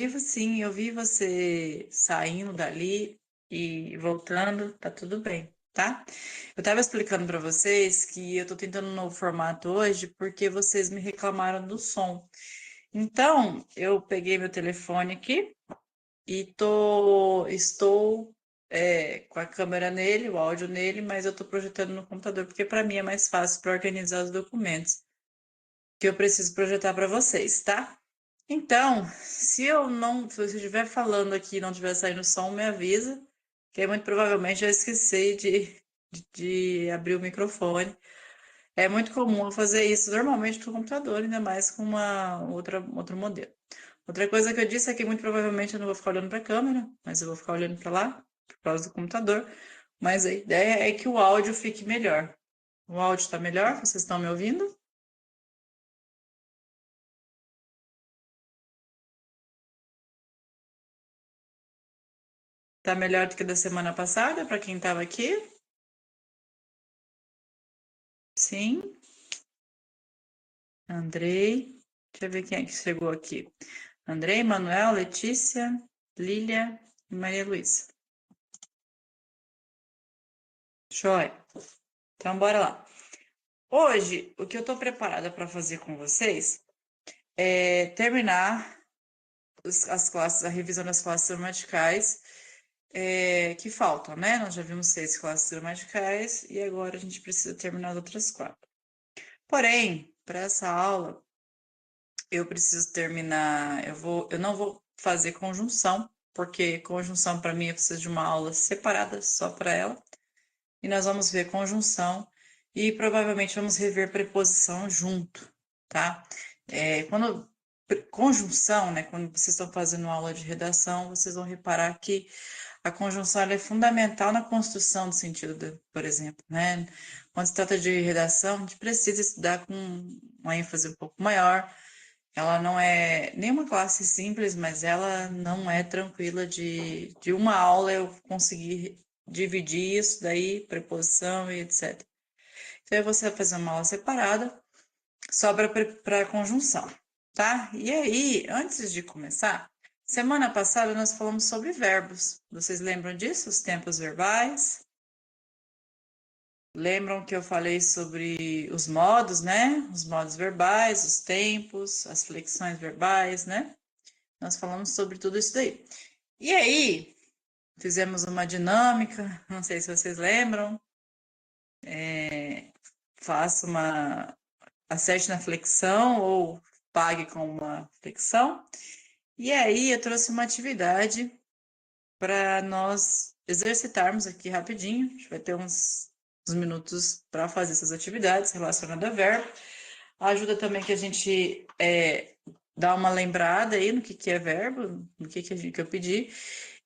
Vivo sim, eu vi você saindo dali e voltando, tá tudo bem, tá? Eu tava explicando para vocês que eu tô tentando um novo formato hoje porque vocês me reclamaram do som. Então, eu peguei meu telefone aqui e estou com a câmera nele, o áudio nele, mas eu tô projetando no computador porque para mim é mais fácil para organizar os documentos que eu preciso projetar para vocês, tá? Então, se eu estiver falando aqui e não estiver saindo som, me avisa, que aí muito provavelmente eu esqueci de abrir o microfone. É muito comum eu fazer isso normalmente no computador, ainda mais com outro modelo. Outra coisa que eu disse é que muito provavelmente eu não vou ficar olhando para a câmera, mas eu vou ficar olhando para lá, por causa do computador. Mas a ideia é que o áudio fique melhor. O áudio está melhor? Vocês estão me ouvindo? Está melhor do que da semana passada, para quem estava aqui? Sim. Andrei. Deixa eu ver quem é que chegou aqui. Andrei, Manuel, Letícia, Lília e Maria Luísa. Joia. Então, bora lá. Hoje, o que eu estou preparada para fazer com vocês é terminar as classes, a revisão das classes gramaticais que faltam, né? Nós já vimos 6 classes gramaticais e agora a gente precisa terminar as outras 4. Porém, para essa aula, eu preciso terminar. Eu não vou fazer conjunção, porque conjunção para mim eu preciso de uma aula separada só para ela. E nós vamos ver conjunção e provavelmente vamos rever preposição junto, tá? Conjunção, né? Quando vocês estão fazendo aula de redação, vocês vão reparar que a conjunção é fundamental na construção do sentido, por exemplo, né? Quando se trata de redação, a gente precisa estudar com uma ênfase um pouco maior. Ela não é nenhuma classe simples, mas ela não é tranquila de uma aula eu conseguir dividir isso daí, preposição e etc. Então, você vai fazer uma aula separada só para conjunção, tá? E aí, antes de começar, semana passada nós falamos sobre verbos. Vocês lembram disso? Os tempos verbais? Lembram que eu falei sobre os modos, né? Os modos verbais, os tempos, as flexões verbais, né? Nós falamos sobre tudo isso daí. E aí, fizemos uma dinâmica, não sei se vocês lembram. Faça uma. Acerte na flexão ou pague com uma flexão. E aí, eu trouxe uma atividade para nós exercitarmos aqui rapidinho. A gente vai ter uns minutos para fazer essas atividades relacionadas a verbo. Ajuda também que a gente dá uma lembrada aí no que é verbo, no que eu pedi.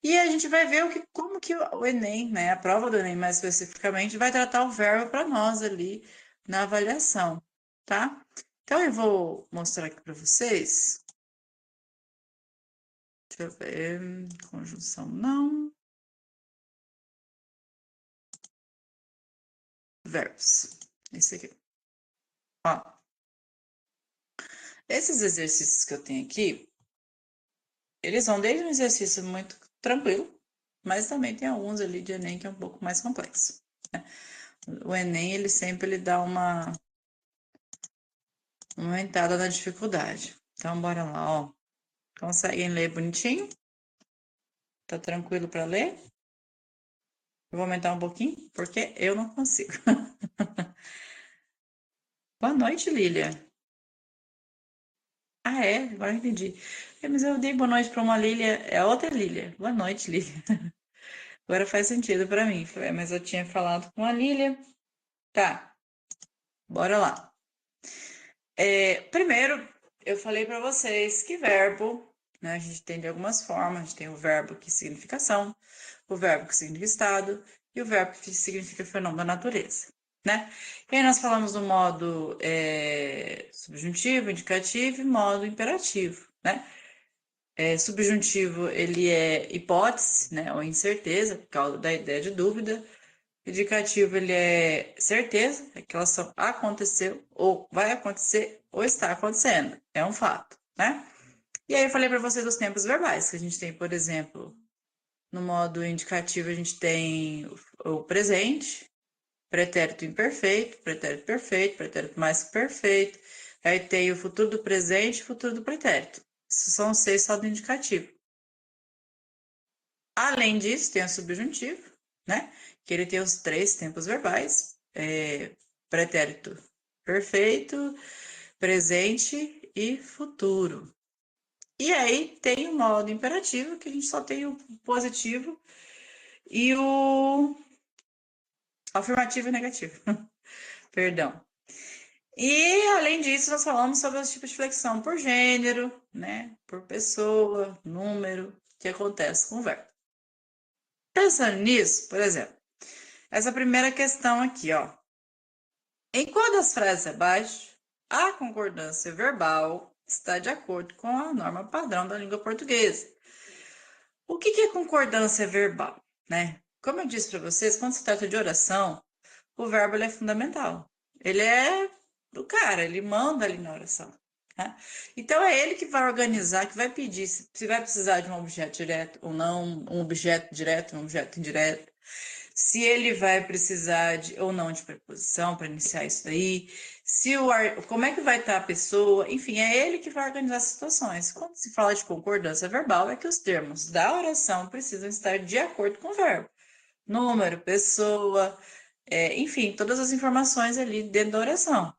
E a gente vai ver como que o Enem, né, a prova do Enem mais especificamente, vai tratar o verbo para nós ali na avaliação, tá? Então eu vou mostrar aqui para vocês. Deixa eu ver, conjunção não. Verbos. Esse aqui. Ó, esses exercícios que eu tenho aqui, eles vão desde um exercício muito tranquilo, mas também tem alguns ali de Enem que é um pouco mais complexo, né? O Enem, ele dá uma aumentada na dificuldade. Então, bora lá, ó. Conseguem ler bonitinho? Tá tranquilo para ler? Eu vou aumentar um pouquinho, porque eu não consigo. Boa noite, Lília. Ah, é? Agora eu entendi. Mas eu dei boa noite para uma Lília, é outra Lília. Boa noite, Lília. Agora faz sentido para mim, mas eu tinha falado com a Lília. Tá, bora lá. Primeiro, eu falei para vocês que verbo, né, a gente tem de algumas formas. A gente tem o verbo que significa ação, o verbo que significa estado e o verbo que significa fenômeno da natureza, né? E aí nós falamos do modo subjuntivo, indicativo e modo imperativo, né? Subjuntivo, ele é hipótese, né, ou incerteza, por causa da ideia de dúvida. Indicativo, ele é certeza, aquela ação aconteceu, ou vai acontecer, ou está acontecendo. É um fato, né? E aí eu falei para você dos tempos verbais, que a gente tem, por exemplo, no modo indicativo a gente tem o presente, pretérito imperfeito, pretérito perfeito, pretérito mais que perfeito. Aí tem o futuro do presente e o futuro do pretérito. Esses são os 6 só do indicativo. Além disso, tem o subjuntivo, né? Que ele tem os 3 tempos verbais: pretérito perfeito, presente e futuro. E aí tem o modo imperativo, que a gente só tem o positivo e o afirmativo e negativo. Perdão. E além disso, nós falamos sobre os tipos de flexão por gênero, né? Por pessoa, número, que acontece com o verbo. Pensando nisso, por exemplo, essa primeira questão aqui, ó. Em qual das frases abaixo a concordância verbal está de acordo com a norma padrão da língua portuguesa? O que é concordância verbal, né? Como eu disse para vocês, quando se trata de oração, o verbo ele é fundamental. Ele é do cara, ele manda ali na oração. Né? Então é ele que vai organizar, que vai pedir se vai precisar de um objeto direto ou não, um objeto direto, um objeto indireto, se ele vai precisar de ou não de preposição para iniciar isso daí, se como é que vai estar a pessoa, enfim, é ele que vai organizar as situações. Quando se fala de concordância verbal, é que os termos da oração precisam estar de acordo com o verbo. Número, pessoa, enfim, todas as informações ali dentro da oração.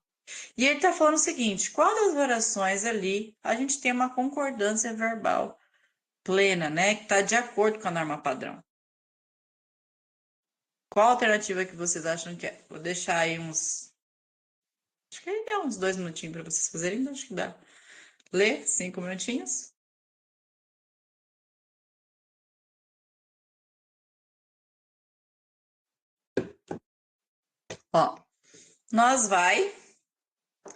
E ele está falando o seguinte: qual das orações ali a gente tem uma concordância verbal plena, né? Que está de acordo com a norma padrão? Qual alternativa que vocês acham que é? Vou deixar aí uns. Acho que aí dá uns 2 minutinhos para vocês fazerem, então acho que dá. Lê, 5 minutinhos. Ó, nós vai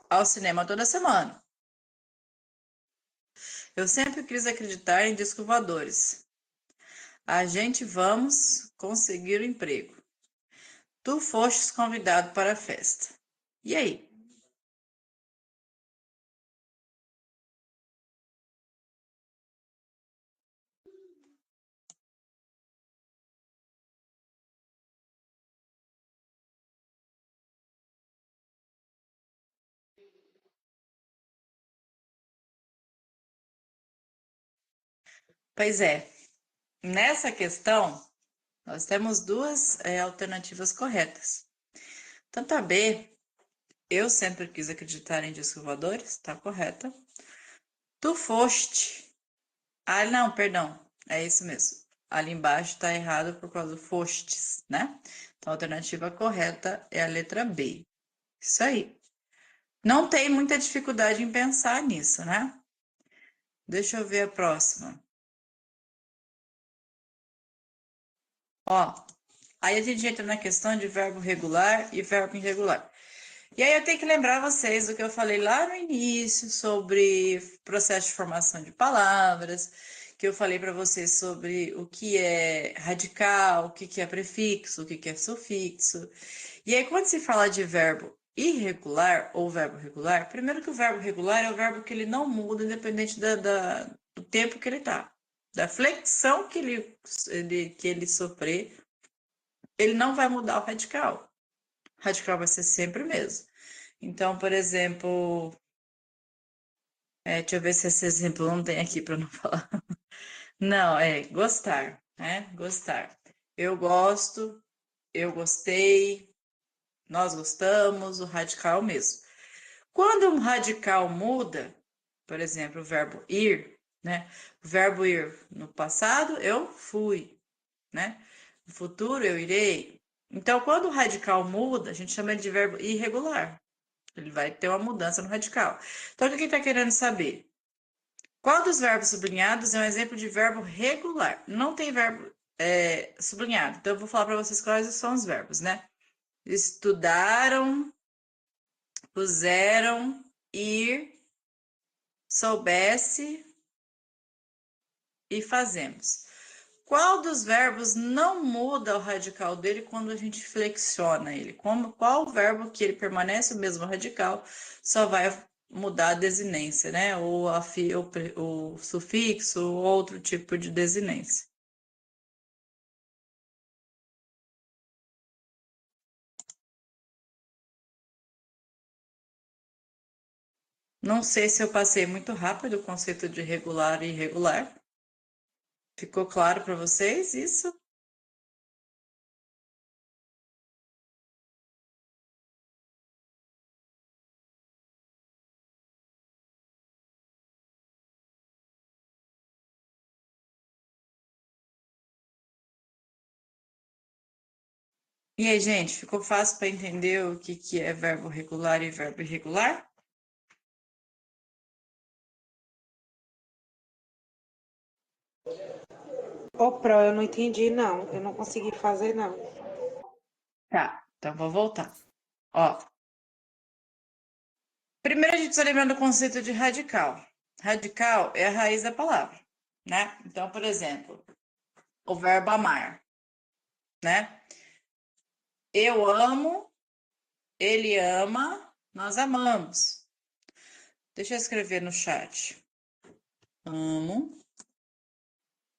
ao cinema toda semana. Eu sempre quis acreditar em discos voadores. A gente vamos conseguir o emprego. Tu fostes convidado para a festa. E aí? Pois é, nessa questão, nós temos duas alternativas corretas. Tanto a B, eu sempre quis acreditar em discos voadores, tá correta. Tu foste. Ah, não, perdão, é isso mesmo. Ali embaixo tá errado por causa do fostes, né? Então a alternativa correta é a letra B. Isso aí. Não tem muita dificuldade em pensar nisso, né? Deixa eu ver a próxima. Ó, aí a gente entra na questão de verbo regular e verbo irregular. E aí eu tenho que lembrar vocês do que eu falei lá no início sobre processo de formação de palavras, que eu falei para vocês sobre o que é radical, o que é prefixo, o que é sufixo. E aí quando se fala de verbo irregular ou verbo regular, primeiro que o verbo regular é o verbo que ele não muda independente do tempo que ele está. Da flexão que ele sofrer, ele não vai mudar o radical. O radical vai ser sempre o mesmo. Então, por exemplo, deixa eu ver se esse exemplo não tem aqui para não falar. Não, é gostar, né? Gostar. Eu gosto, eu gostei, nós gostamos, o radical mesmo. Quando um radical muda, por exemplo, o verbo ir, né? O verbo ir no passado, eu fui, né? No futuro, eu irei. Então, quando o radical muda, a gente chama ele de verbo irregular. Ele vai ter uma mudança no radical. Então, o que ele está querendo saber? Qual dos verbos sublinhados é um exemplo de verbo regular? Não tem verbo sublinhado. Então, eu vou falar para vocês quais são os verbos, né? Estudaram, puseram, ir, soubesse e fazemos. Qual dos verbos não muda o radical dele quando a gente flexiona ele? Qual verbo que ele permanece o mesmo radical só vai mudar a desinência, né? Ou o sufixo, ou outro tipo de desinência. Não sei se eu passei muito rápido o conceito de regular e irregular. Ficou claro para vocês isso? E aí, gente, ficou fácil para entender o que é verbo regular e verbo irregular? Ô, Pro, eu não entendi, não. Eu não consegui fazer, não. Tá, então vou voltar. Ó, primeiro a gente está lembrando o conceito de radical. Radical é a raiz da palavra, né? Então, por exemplo, o verbo amar, né? Eu amo, ele ama, nós amamos. Deixa eu escrever no chat. Amo,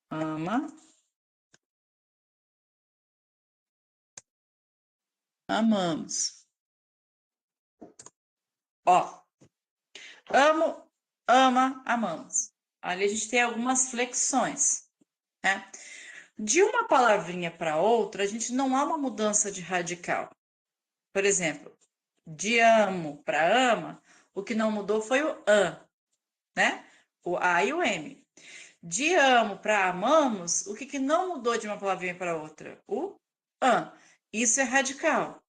ama, amamos. Ó, amo, ama, amamos. Ali a gente tem algumas flexões, né? De uma palavrinha para outra, a gente não há uma mudança de radical. Por exemplo, de amo para ama, o que não mudou foi o an, né? O a e o m. De amo para amamos, o que não mudou de uma palavrinha para outra? O an. Isso é radical,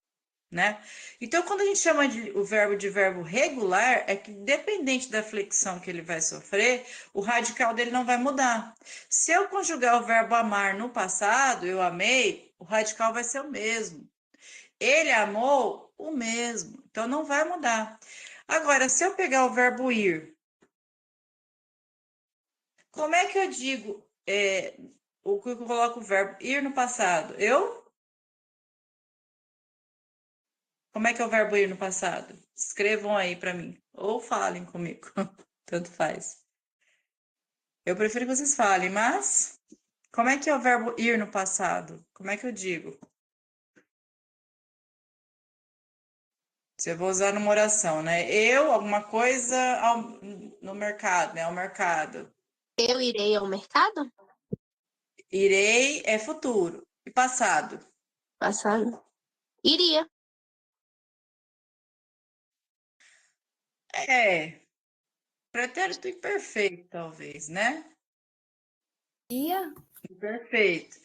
né? Então, quando a gente chama o verbo de verbo regular, é que dependente da flexão que ele vai sofrer, o radical dele não vai mudar. Se eu conjugar o verbo amar no passado, eu amei, o radical vai ser o mesmo. Ele amou o mesmo, então não vai mudar. Agora, se eu pegar o verbo ir, como é que eu digo o que eu coloco o verbo ir no passado? Como é que é o verbo ir no passado? Escrevam aí para mim, ou falem comigo, tanto faz. Eu prefiro que vocês falem, mas como é que é o verbo ir no passado? Como é que eu digo? Se eu vou usar numa oração, né? Eu, alguma coisa no mercado, né? Ao mercado. Eu irei ao mercado? Irei é futuro. E passado? Passado. Iria. É, pretérito imperfeito, talvez, né? Ia? Perfeito.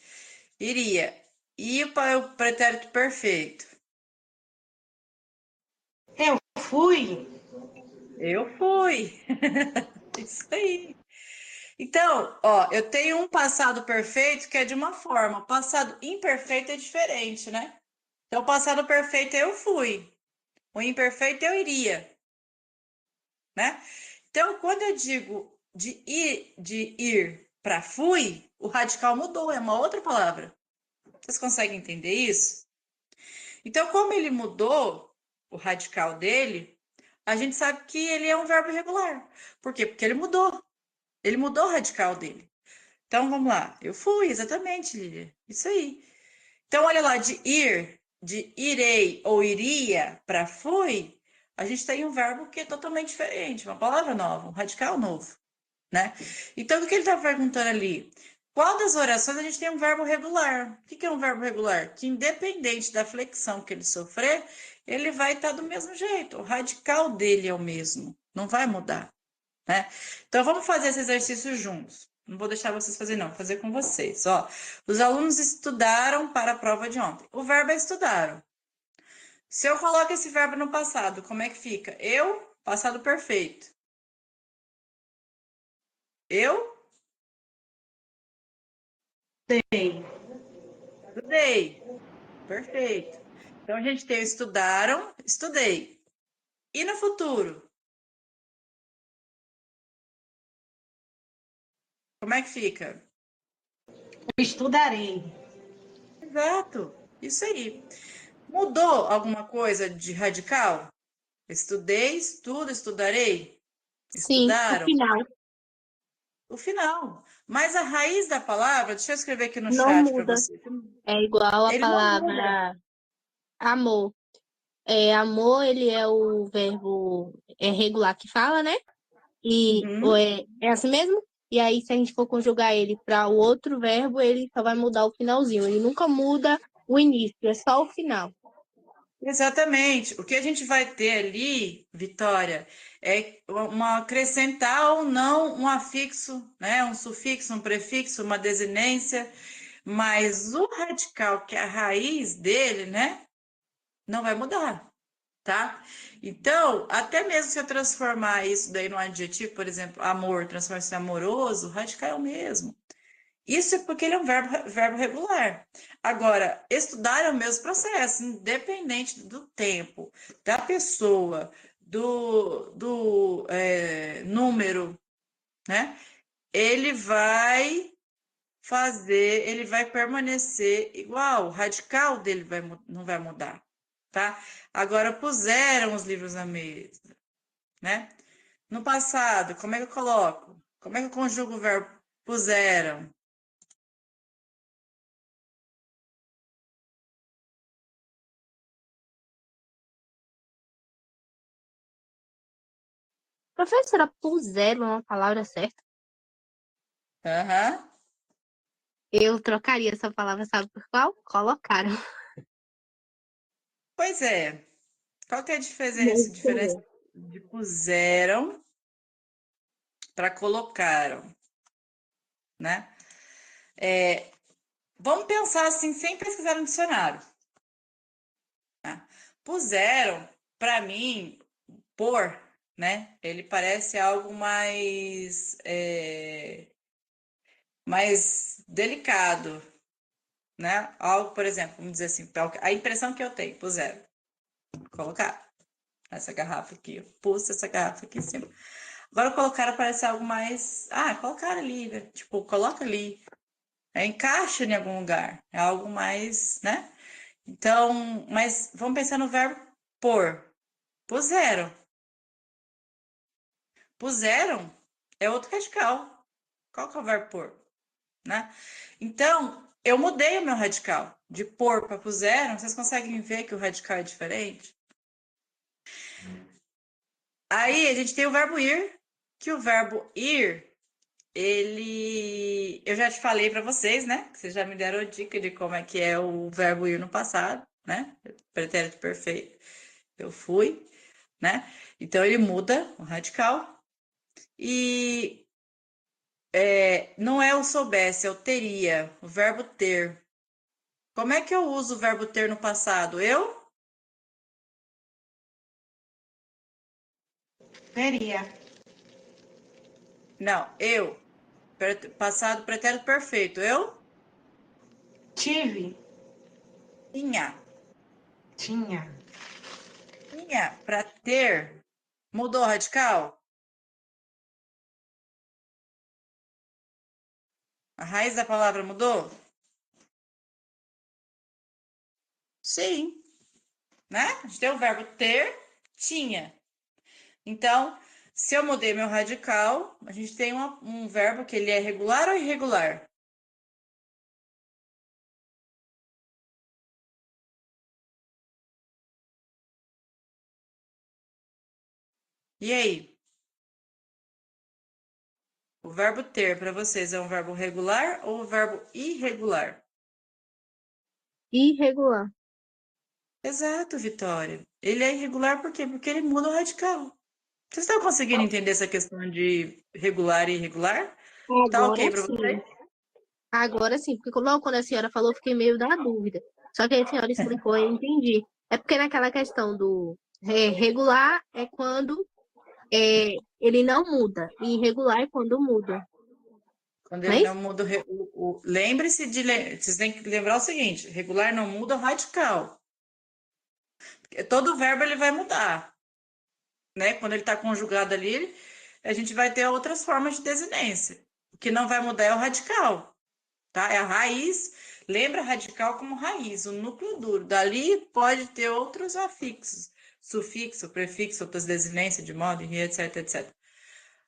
Iria. E para o pretérito perfeito? Eu fui. Eu fui. Isso aí. Então, ó, eu tenho um passado perfeito que é de uma forma, passado imperfeito é diferente, né? Então, o passado perfeito é eu fui, o imperfeito eu iria, né? Então, quando eu digo de ir para fui, o radical mudou, é uma outra palavra. Vocês conseguem entender isso? Então, como ele mudou o radical dele, a gente sabe que ele é um verbo irregular. Por quê? Porque ele mudou. Ele mudou o radical dele. Então, vamos lá. Eu fui, exatamente, Lília. Isso aí. Então, olha lá, de irei ou iria para fui, a gente tem um verbo que é totalmente diferente, uma palavra nova, um radical novo, né? Então, o que ele está perguntando ali? Qual das orações a gente tem um verbo regular? O que é um verbo regular? Que independente da flexão que ele sofrer, ele vai estar do mesmo jeito. O radical dele é o mesmo, não vai mudar, né? Então, vamos fazer esse exercício juntos. Não vou deixar vocês fazerem, não, vou fazer com vocês. Ó, os alunos estudaram para a prova de ontem. O verbo é estudaram. Se eu coloco esse verbo no passado, como é que fica? Eu, passado perfeito. Eu Sei. estudei. Perfeito. Então, a gente tem o estudaram, estudei. E no futuro, como é que fica? Eu estudarei. Exato. Isso aí. Mudou alguma coisa de radical? Estudei, estudo, estudarei. Sim, o Estudaram? final O final. Mas a raiz da palavra, deixa eu escrever aqui no não chat para muda. você. É igual a Ele não muda. palavra amor. Amor, ele é o verbo regular que fala, né? E ou Uhum. é assim mesmo? E aí, se a gente for conjugar ele para o outro verbo, ele só vai mudar o finalzinho. Ele nunca muda o início, é só o final. Exatamente. O que a gente vai ter ali, Vitória, é uma acrescentar ou não um afixo, né? Um sufixo, um prefixo, uma desinência, mas o radical, que é a raiz dele, né? Não vai mudar, tá? Então, até mesmo se eu transformar isso daí num adjetivo, por exemplo, amor, transformar isso em amoroso, o radical é o mesmo. Isso é porque ele é um verbo regular. Agora, estudar é o mesmo processo, independente do tempo, da pessoa, do número, né? Ele vai ele vai permanecer igual, o radical dele não vai mudar, tá? Agora, puseram os livros na mesa, né? No passado, como é que eu coloco? Como é que eu conjugo o verbo puseram? Professora, puseram é uma palavra certa? Aham. Eu trocaria essa palavra, sabe por qual? Colocaram. Pois é. Qual que é a diferença, Mas, diferença de puseram para colocaram, né? Vamos pensar assim, sem pesquisar no dicionário. Tá? Puseram, para mim, pôr, né? Ele parece algo mais delicado, né? Algo, por exemplo, vamos dizer assim, a impressão que eu tenho, puseram, colocar essa garrafa aqui, eu pus essa garrafa aqui em cima. Agora colocaram parece algo mais. Ah, colocaram ali, né? Tipo, coloca ali. Encaixa em algum lugar. É algo mais, né? Então, mas vamos pensar no verbo pôr. Puseram. Puseram é outro radical. Qual que é o verbo pôr? Né? Então, eu mudei o meu radical. De pôr para puseram. Vocês conseguem ver que o radical é diferente? Aí a gente tem o verbo ir, que o verbo ir eu já te falei para vocês, né? Que vocês já me deram a dica de como é que é o verbo ir no passado, né? Pretérito perfeito. Eu fui, né? Então ele muda o radical e não é o soubesse, é o teria, o verbo ter. Como é que eu uso o verbo ter no passado? Teria. Não, eu. Passado pretérito perfeito. Eu Tive. tinha. Tinha. Tinha para ter. Mudou o radical? A raiz da palavra mudou? Sim, né? A gente tem o verbo ter, tinha. Então, se eu mudei meu radical, a gente tem um verbo que ele é regular ou irregular? E aí? O verbo ter para vocês é um verbo regular ou um verbo irregular? irregular. Exato, Vitória. Ele é irregular por quê? Porque ele muda o radical. Vocês estão conseguindo entender essa questão de regular e irregular? Tá Agora ok para sim. vocês? Agora sim, porque logo quando a senhora falou, eu fiquei meio da dúvida. Só que a senhora explicou e eu entendi. É porque naquela questão do regular é quando ele não muda, e irregular é quando muda, Quando não ele é não isso? muda lembre-se vocês têm que lembrar o seguinte, regular não muda o radical. Todo verbo ele vai mudar, né? Quando ele está conjugado ali, a gente vai ter outras formas de desinência. O que não vai mudar é o radical, tá? É a raiz. Lembra radical como raiz, o núcleo duro. Dali pode ter outros afixos, sufixo, prefixo, outras desinências de modo, e etc, etc.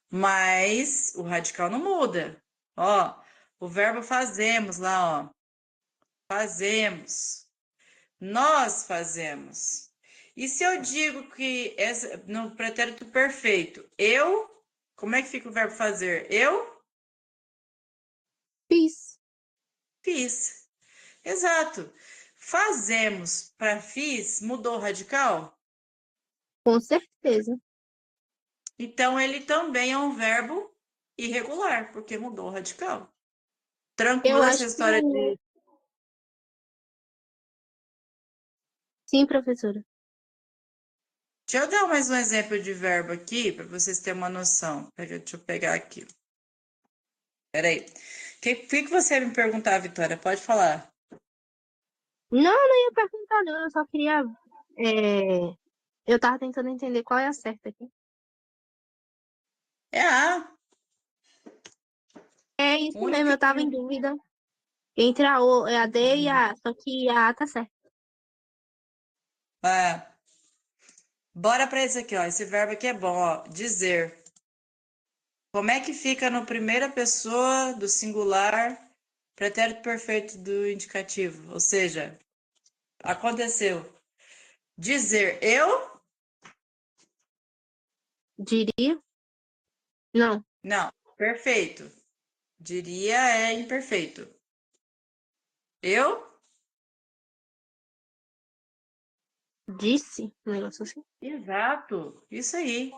Mas o radical não muda. Ó, o verbo fazemos lá, ó. Fazemos. Nós fazemos. E se eu digo que no pretérito perfeito, eu, como é que fica o verbo fazer? Eu Fiz. fiz. Exato. Fazemos para fiz, mudou o radical? Com certeza. Então ele também é um verbo irregular, porque mudou o radical. Eu Tranquila essa acho que história de. sim, professora. Deixa eu dar mais um exemplo de verbo aqui, para vocês terem uma noção. Deixa eu pegar aqui. Peraí. O que você ia me perguntar, Vitória? Pode falar. Não ia perguntar, não. Eu só queria. Eu tava tentando entender qual é a certa aqui. É a. É isso mesmo, Única. eu tava em dúvida entre a D e a A, só que a A tá certa. Ah, bora para esse aqui, ó. Esse verbo aqui é bom, ó. Dizer. Como é que fica no primeira pessoa do singular, pretérito perfeito do indicativo? Ou seja, aconteceu. Dizer eu? Diria? Não. Não. Perfeito. Diria é imperfeito. Eu? Disse? Um negócio assim. Exato. Isso aí.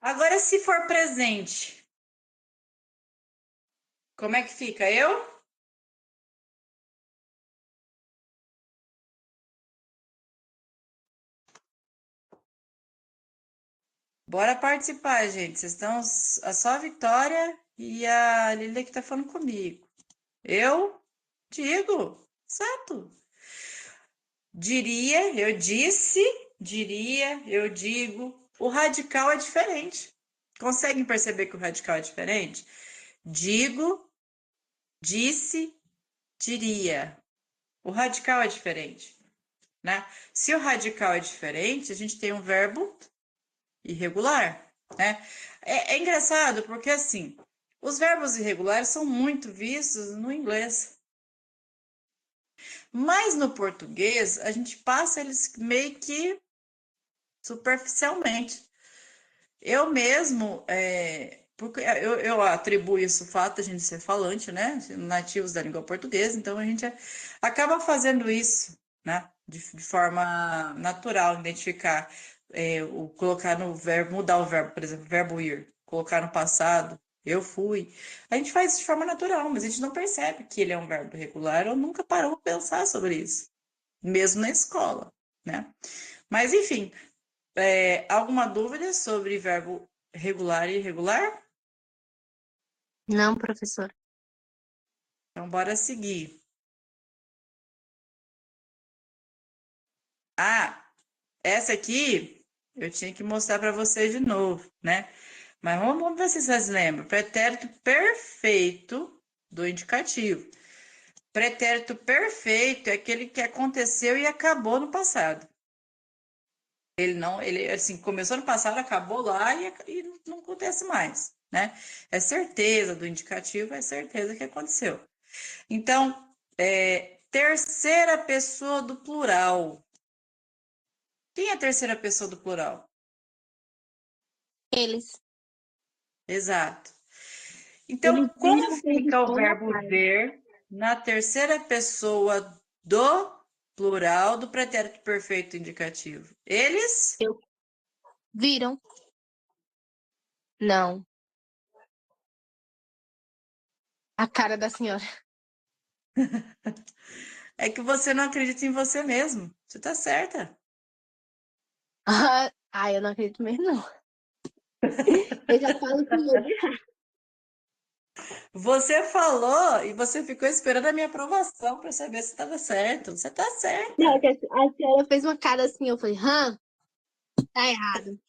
Agora, se for presente, como é que fica? Eu? Bora participar, gente. Vocês estão só a Vitória e a Lília que tá falando comigo. Eu digo. Exato. Diria, eu disse, diria, eu digo. O radical é diferente. Conseguem perceber que o radical é diferente? Digo, disse, diria. O radical é diferente, né? Se o radical é diferente, a gente tem um verbo irregular, né? É engraçado porque, assim, os verbos irregulares são muito vistos no inglês. Mas no português, a gente passa eles meio que superficialmente. Eu mesmo, porque eu atribuo isso ao fato de a gente ser falante, né? Nativos da língua portuguesa, então a gente acaba fazendo isso, né? De forma natural, identificar, colocar no verbo, mudar o verbo, por exemplo, o verbo ir, colocar no passado, eu fui. A gente faz isso de forma natural, mas a gente não percebe que ele é um verbo regular ou nunca parou para pensar sobre isso, mesmo na escola, né? Mas enfim, alguma dúvida sobre verbo regular e irregular? Não, professora. Então, bora seguir. Ah, essa aqui eu tinha que mostrar para vocês de novo, né? Mas vamos ver se vocês lembram. Pretérito perfeito do indicativo. Pretérito perfeito é aquele que aconteceu e acabou no passado. Ele assim, começou no passado, acabou lá e não acontece mais, né? É certeza do indicativo, é certeza que aconteceu. Então, terceira pessoa do plural. Quem é a terceira pessoa do plural? Eles. Exato. Então, Eles como viram que eles fica o estão na verbo praia. ver na terceira pessoa do plural do pretérito perfeito indicativo? Eles? Viram? Não. A cara da senhora. É que você não acredita em você mesmo. Você tá certa. Eu não acredito mesmo, não. Eu já falo com medo de errar. Você falou e você ficou esperando a minha aprovação para saber se estava certo. Você tá Não, certa. que a senhora fez uma cara assim, eu falei, tá errado.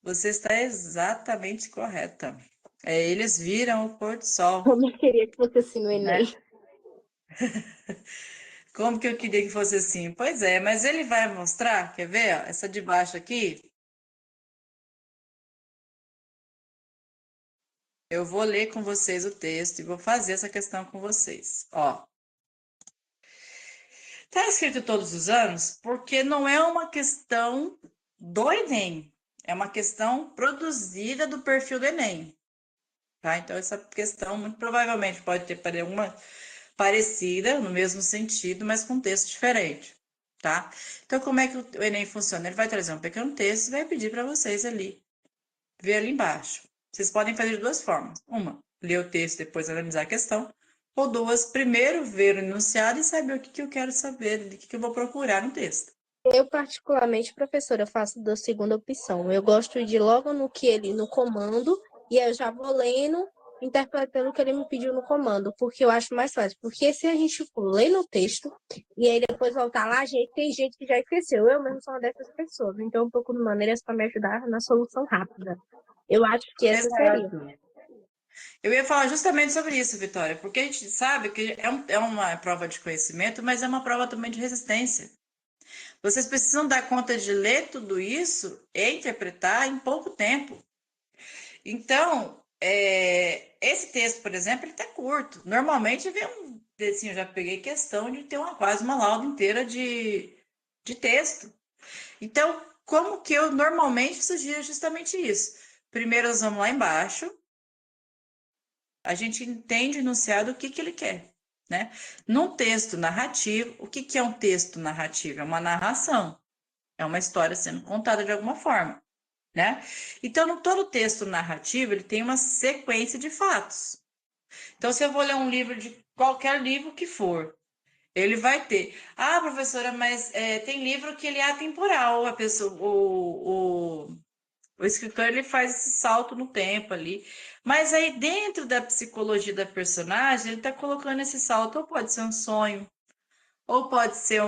Você está exatamente correta. Eles viram o pôr do sol, Eu não queria que fosse assim no né? Enem. Como que eu queria que fosse assim? Pois é, mas ele vai mostrar, quer ver? Ó, essa de baixo aqui, eu vou ler com vocês o texto e vou fazer essa questão com vocês. Ó, tá escrito todos os anos porque não é uma questão do Enem, é uma questão produzida do perfil do Enem. Tá? Então, essa questão muito provavelmente pode ter uma parecida, no mesmo sentido, mas com texto diferente, tá? Então, como é que o Enem funciona? Ele vai trazer um pequeno texto e vai pedir para vocês ali, ver ali embaixo. Vocês podem fazer de duas formas. Uma, ler o texto e depois analisar a questão. Ou duas, primeiro ver o enunciado e saber o que, que eu quero saber, o que, que eu vou procurar no texto. Eu, particularmente, professora, faço da segunda opção. Eu gosto de ir logo no comando, e eu já vou lendo, interpretando o que ele me pediu no comando, porque eu acho mais fácil. Porque se a gente for ler no texto, e aí depois voltar lá, tem gente que já esqueceu. Eu mesmo sou uma dessas pessoas. Então, eu procuro maneiras para me ajudar na solução rápida. Eu acho que essa seria. Exato. Eu ia falar justamente sobre isso, Vitória, porque a gente sabe que é uma prova de conhecimento, mas é uma prova também de resistência. Vocês precisam dar conta de ler tudo isso e interpretar em pouco tempo. Então, esse texto, por exemplo, ele está curto. Normalmente vem assim, eu já peguei questão de ter quase uma lauda inteira de texto. Então, como que eu normalmente sugiro justamente isso? Primeiro nós vamos lá embaixo, a gente entende o enunciado o que, que ele quer, né? Num texto narrativo, o que, que é um texto narrativo? É uma narração, é uma história sendo contada de alguma forma, né? Então, no todo texto narrativo, ele tem uma sequência de fatos. Então, se eu vou ler um livro de qualquer livro que for, ele vai ter. Ah, professora, mas tem livro que ele é atemporal, a pessoa, o escritor ele faz esse salto no tempo ali. Mas aí, dentro da psicologia da personagem, ele está colocando esse salto, ou pode ser um sonho, ou pode ser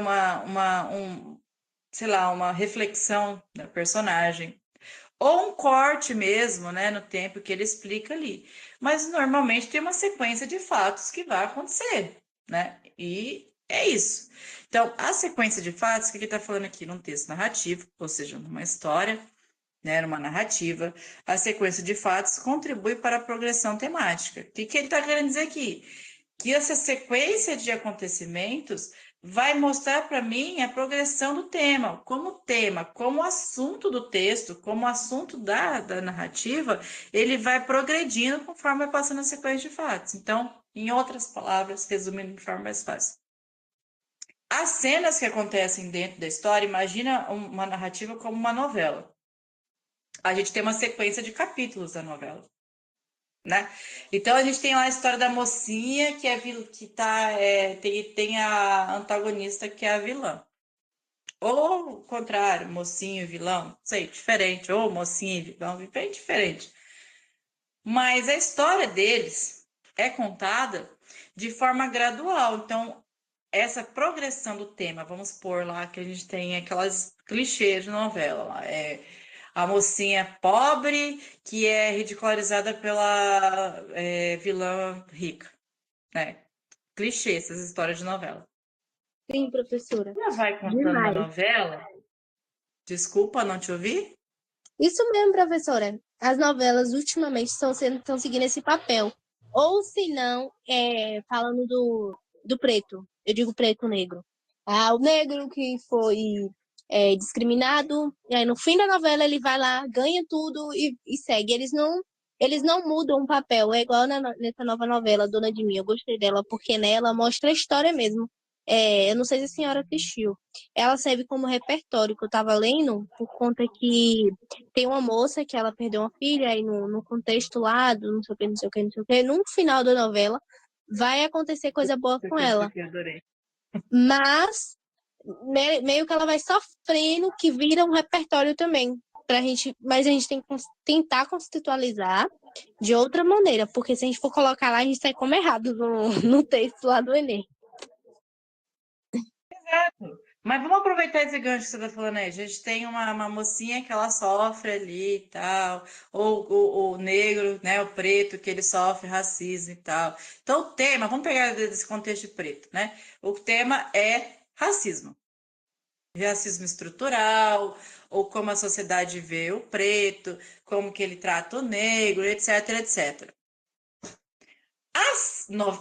sei lá, uma reflexão da personagem. Ou um corte mesmo, né, no tempo que ele explica ali. Mas normalmente tem uma sequência de fatos que vai acontecer, né? E é isso. Então, a sequência de fatos, o que ele está falando aqui num texto narrativo, ou seja, numa história, né, numa narrativa, a sequência de fatos contribui para a progressão temática. O que ele está querendo dizer aqui? Que essa sequência de acontecimentos vai mostrar para mim a progressão do tema, como assunto do texto, como assunto da narrativa, ele vai progredindo conforme vai passando a sequência de fatos. Então, em outras palavras, resumindo de forma mais fácil. As cenas que acontecem dentro da história, imagina uma narrativa como uma novela. A gente tem uma sequência de capítulos da novela, né? Então a gente tem lá a história da mocinha que tem a antagonista que é a vilã. Ou o contrário, mocinho e vilão, sei, diferente, ou mocinho e vilão, bem diferente. Mas a história deles é contada de forma gradual. Então, essa progressão do tema, vamos pôr lá que a gente tem aquelas clichês de novela lá, a mocinha pobre que é ridicularizada pela vilã rica, né? Clichê, essas histórias de novela. Sim, professora. Ela vai contando uma Demais. novela. Desculpa, não te ouvi? Isso mesmo, professora. As novelas ultimamente estão seguindo esse papel. Ou se não, falando do preto, eu digo preto negro. Ah, o negro que foi discriminado, e aí no fim da novela ele vai lá, ganha tudo e segue. Eles não mudam o papel. É igual nessa nova novela, Dona de Mim. Eu gostei dela porque nela mostra a história mesmo. Eu não sei se a senhora assistiu. Ela serve como repertório que eu estava lendo, por conta que tem uma moça que ela perdeu uma filha, e no contexto lá do não sei o que, não sei o que, não sei o que, no final da novela vai acontecer coisa boa com ela. Adorei. Mas meio que ela vai sofrendo, que vira um repertório também. Mas a gente tem que tentar contextualizar de outra maneira, porque se a gente for colocar lá, a gente sai como errado no texto lá do Enem. Exato. Mas vamos aproveitar esse gancho que você está falando aí. A gente tem uma mocinha que ela sofre ali e tal, ou o negro, né, o preto, que ele sofre racismo e tal. Então, o tema, vamos pegar desse contexto de preto, né? O tema é racismo. Racismo estrutural, ou como a sociedade vê o preto, como que ele trata o negro, etc, etc.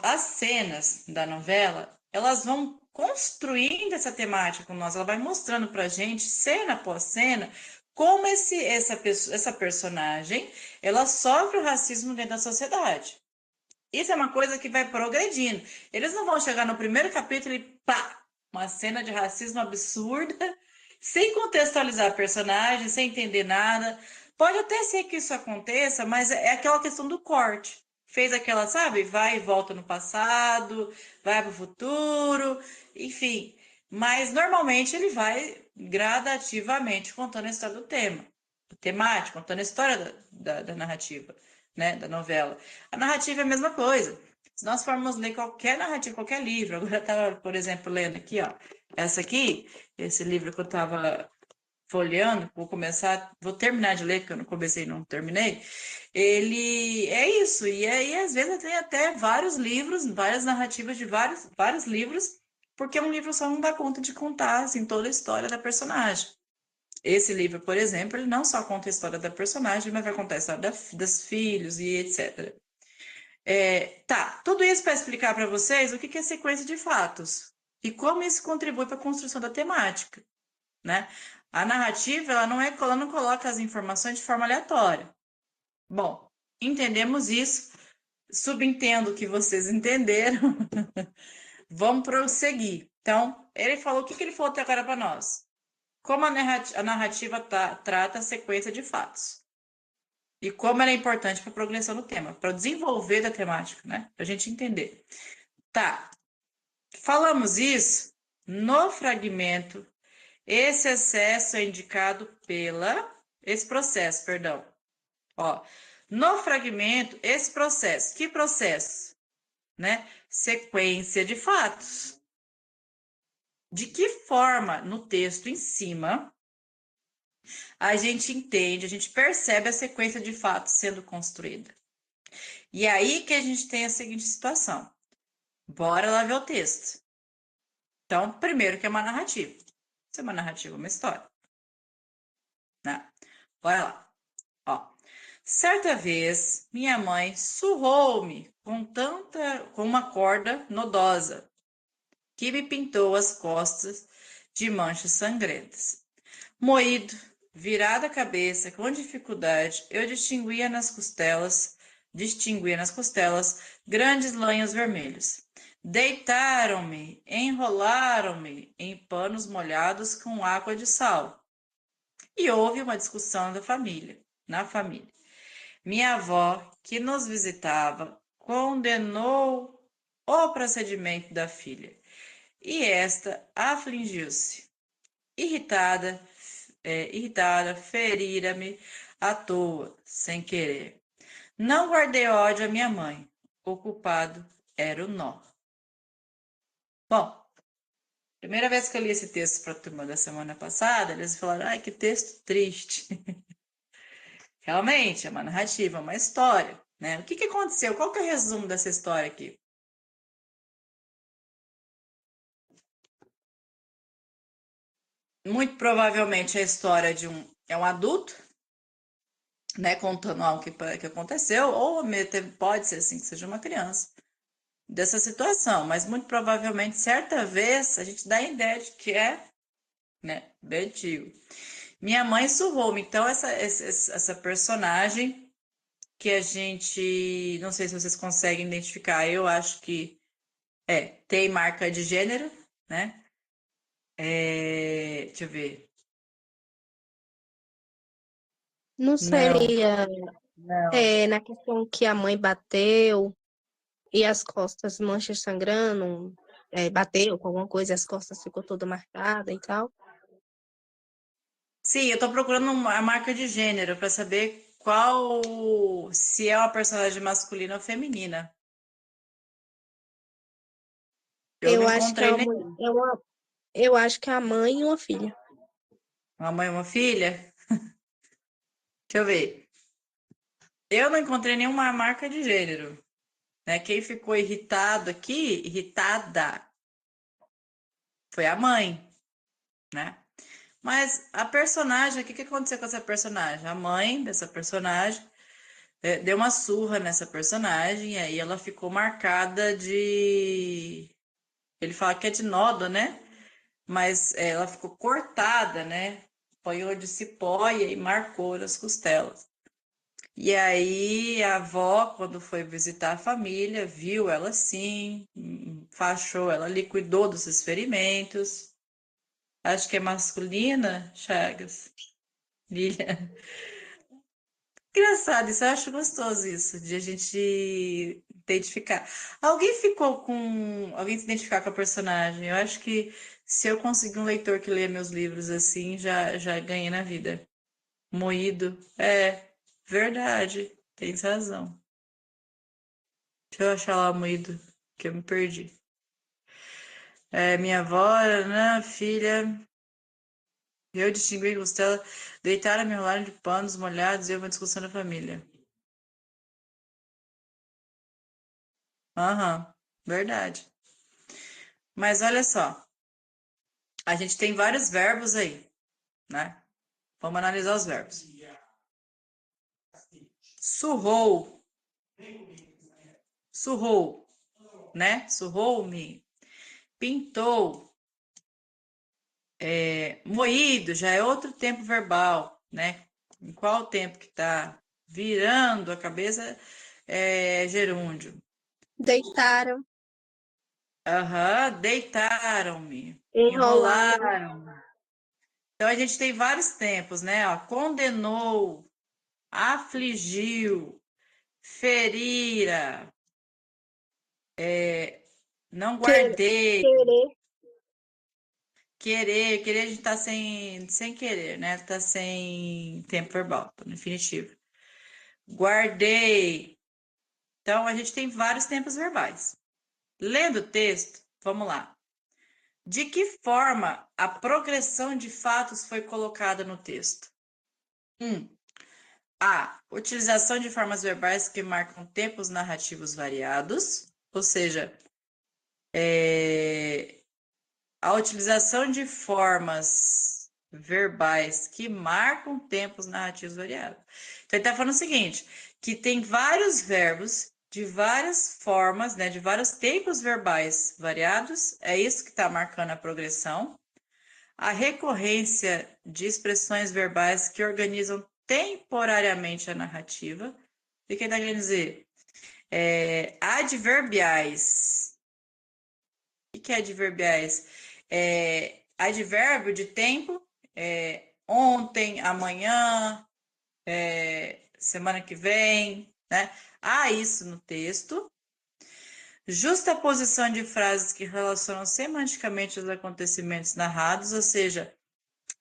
As cenas da novela, elas vão construindo essa temática com nós, ela vai mostrando pra gente, cena após cena, como essa personagem, ela sofre o racismo dentro da sociedade. Isso é uma coisa que vai progredindo. Eles não vão chegar no primeiro capítulo e pá, uma cena de racismo absurda, sem contextualizar a personagem, sem entender nada. Pode até ser que isso aconteça, mas é aquela questão do corte. Fez aquela, sabe? Vai e volta no passado, vai para o futuro, enfim. Mas normalmente ele vai gradativamente contando a história do tema, temático, contando a história da narrativa, né? Da novela. A narrativa é a mesma coisa. Se nós formos ler qualquer narrativa, qualquer livro, agora eu estava, por exemplo, lendo aqui, ó, essa aqui, esse livro que eu estava folheando, vou terminar de ler, que eu não comecei e não terminei. Ele é isso, e aí às vezes tem até vários livros, várias narrativas de vários livros, porque um livro só não dá conta de contar assim, toda a história da personagem. Esse livro, por exemplo, ele não só conta a história da personagem, mas vai contar a história das filhos e etc. Tá, tudo isso para explicar para vocês o que é sequência de fatos e como isso contribui para a construção da temática, né? A narrativa, ela não coloca as informações de forma aleatória. Bom, entendemos isso, subentendo que vocês entenderam, vamos prosseguir. Então, ele falou, o que ele falou até agora para nós? Como a narrativa trata a sequência de fatos. E como ela é importante para a progressão do tema, para o desenvolver da temática, né? Para a gente entender. Tá, falamos isso no fragmento. Esse excesso é indicado esse processo, perdão. Ó, no fragmento, esse processo. Que processo? Né? Sequência de fatos. De que forma, no texto em cima, a gente entende, a gente percebe a sequência de fatos sendo construída? E aí que a gente tem a seguinte situação. Bora lá ver o texto. Então, primeiro que é uma narrativa. Isso é uma narrativa, uma história. Né? Bora lá. Ó. Certa vez, minha mãe surrou-me com uma corda nodosa, que me pintou as costas de manchas sangrentas. Moído, virada a cabeça, com dificuldade, eu distinguia nas costelas grandes lanhos vermelhos. Deitaram-me, enrolaram-me em panos molhados com água de sal. E houve uma discussão na família. Minha avó, que nos visitava, condenou o procedimento da filha, e esta afligiu-se. Irritada, ferira-me à toa, sem querer. Não guardei ódio à minha mãe. O culpado era o nó. Bom, primeira vez que eu li esse texto para a turma da semana passada, eles falaram, ai, que texto triste. Realmente, é uma narrativa, é uma história, né? O que aconteceu? Qual que é o resumo dessa história aqui? Muito provavelmente a história é um adulto, né, contando algo que aconteceu, ou pode ser assim, que seja uma criança dessa situação, mas muito provavelmente, certa vez, a gente dá a ideia de que é, né, bem antigo. Minha mãe surrou-me, então essa personagem que a gente, não sei se vocês conseguem identificar, eu acho que tem marca de gênero, né? Deixa eu ver. Não Não, seria não. na questão que a mãe bateu e as costas, manchas sangrando, bateu com alguma coisa e as costas ficou toda marcada e tal. Sim, eu tô procurando a marca de gênero para saber se é uma personagem masculina ou feminina. Eu não Eu acho que é encontrei uma, nenhum. Eu acho que é a mãe e uma filha. Uma mãe e uma filha? Deixa eu ver. Eu não encontrei nenhuma marca de gênero, né? Quem ficou irritado aqui, irritada, foi a mãe, né? Mas a personagem, o que aconteceu com essa personagem? A mãe dessa personagem deu uma surra nessa personagem, e aí ela ficou marcada de. Ele fala que é de nódoa, né? Mas ela ficou cortada, né? Apanhou de cipó e aí marcou nas costelas. E aí a avó, quando foi visitar a família, viu ela assim, faixou ela ali, cuidou dos ferimentos. Acho que é masculina, Chagas. Lilian. Engraçado, isso eu acho gostoso isso, de a gente identificar. Alguém ficou com. Alguém se identificar com a personagem. Eu acho que se eu conseguir um leitor que leia meus livros assim, já ganhei na vida. Moído. É, verdade. Tens razão. Deixa eu achar lá moído, que eu me perdi. É, minha avó, né, filha. Eu distingui costela, deitaram me enrolaram de panos molhados e houve uma discussão da família. Aham, verdade. Mas olha só, a gente tem vários verbos aí, né? Vamos analisar os verbos. Surrou, surrou, né? Surrou-me. Pintou, moído, já é outro tempo verbal, né? Em qual tempo que tá virando a cabeça é gerúndio. Deitaram, Aham, deitaram-me, enrolaram, enrolaram. Então a gente tem vários tempos, né? Ó, condenou, afligiu, ferira, não guardei, querer. querer a gente tá sem querer, né? Tá sem tempo verbal, tá no infinitivo. Guardei. Então a gente tem vários tempos verbais. Lendo o texto, vamos lá. De que forma a progressão de fatos foi colocada no texto? 1. A. Utilização de formas verbais que marcam tempos narrativos variados, ou seja, a utilização de formas verbais que marcam tempos narrativos variados. Então, ele está falando o seguinte, que tem vários verbos de várias formas, né, de vários tempos verbais variados, é isso que está marcando a progressão. A recorrência de expressões verbais que organizam temporariamente a narrativa. O que está querendo dizer? Adverbiais. O que é adverbiais? Advérbio de tempo, ontem, amanhã, semana que vem, né? Há isso no texto. Justaposição de frases que relacionam semanticamente os acontecimentos narrados, ou seja,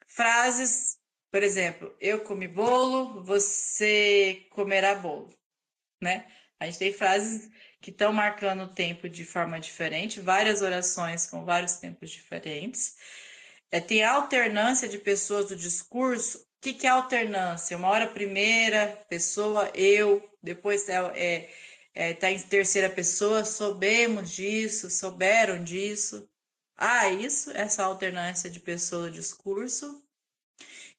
frases, por exemplo, eu comi bolo, você comerá bolo, né? A gente tem frases que estão marcando o tempo de forma diferente, várias orações com vários tempos diferentes. Tem alternância de pessoas do discurso. O que é alternância? Uma hora primeira pessoa, eu, depois tá em terceira pessoa, soubemos disso, souberam disso. Isso, essa alternância de pessoa do discurso.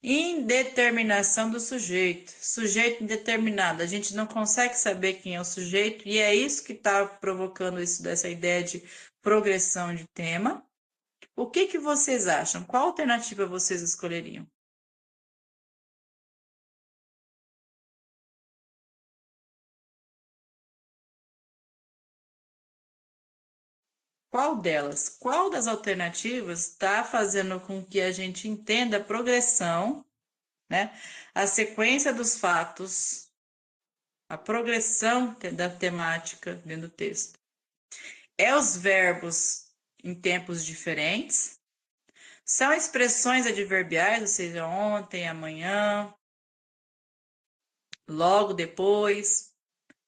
Indeterminação do sujeito. Sujeito indeterminado. A gente não consegue saber quem é o sujeito, e é isso que está provocando isso dessa ideia de progressão de tema. O que vocês acham? Qual alternativa vocês escolheriam? Qual delas? Qual das alternativas está fazendo com que a gente entenda a progressão, né? A sequência dos fatos, a progressão da temática dentro do texto? É os verbos em tempos diferentes? São expressões adverbiais, ou seja, ontem, amanhã, logo depois.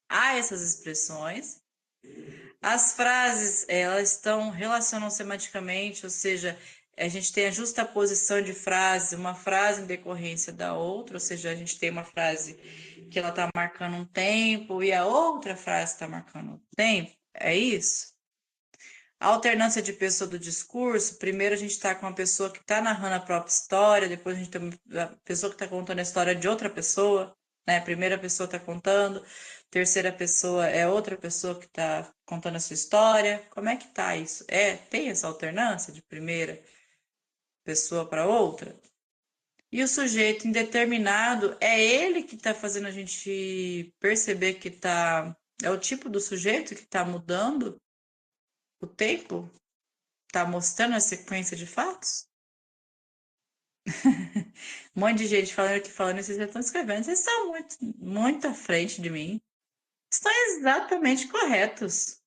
Há essas expressões. As frases, elas estão relacionam semanticamente, ou seja, a gente tem a justaposição de frases, uma frase em decorrência da outra, ou seja, a gente tem uma frase que ela está marcando um tempo e a outra frase está marcando um tempo, é isso? A alternância de pessoa do discurso, primeiro a gente está com uma pessoa que está narrando a própria história, depois a gente tem a pessoa que está contando a história de outra pessoa, né? A primeira pessoa está contando, terceira pessoa é outra pessoa que está contando a sua história. Como é que tá isso? Tem essa alternância de primeira pessoa para outra? E o sujeito indeterminado é ele que está fazendo a gente perceber que tá. É o tipo do sujeito que está mudando o tempo? Está mostrando a sequência de fatos? Um monte de gente falando aqui, falando, vocês já estão escrevendo, vocês estão muito, muito à frente de mim. Estão exatamente corretos.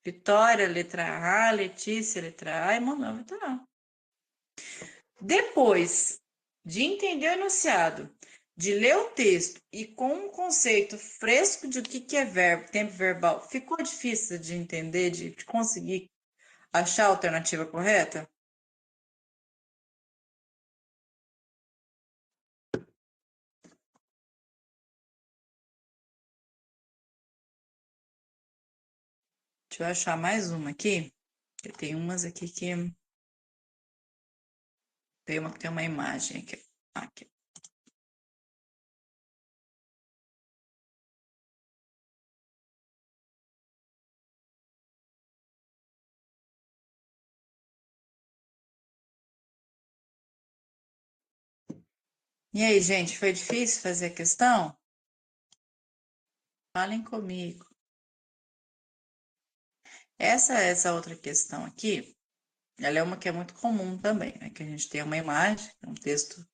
Vitória, letra A, Letícia, letra A, e Manuel, letra A. Depois de entender o enunciado, de ler o texto e com um conceito fresco de o que é verbo, tempo verbal, ficou difícil de entender, de conseguir achar a alternativa correta? Deixa eu achar mais uma aqui. Tem umas aqui que. Tem uma que tem uma imagem aqui. Aqui. E aí, gente, foi difícil fazer a questão? Falem comigo. Essa outra questão aqui, ela é uma que é muito comum também, né? Que a gente tem uma imagem, um texto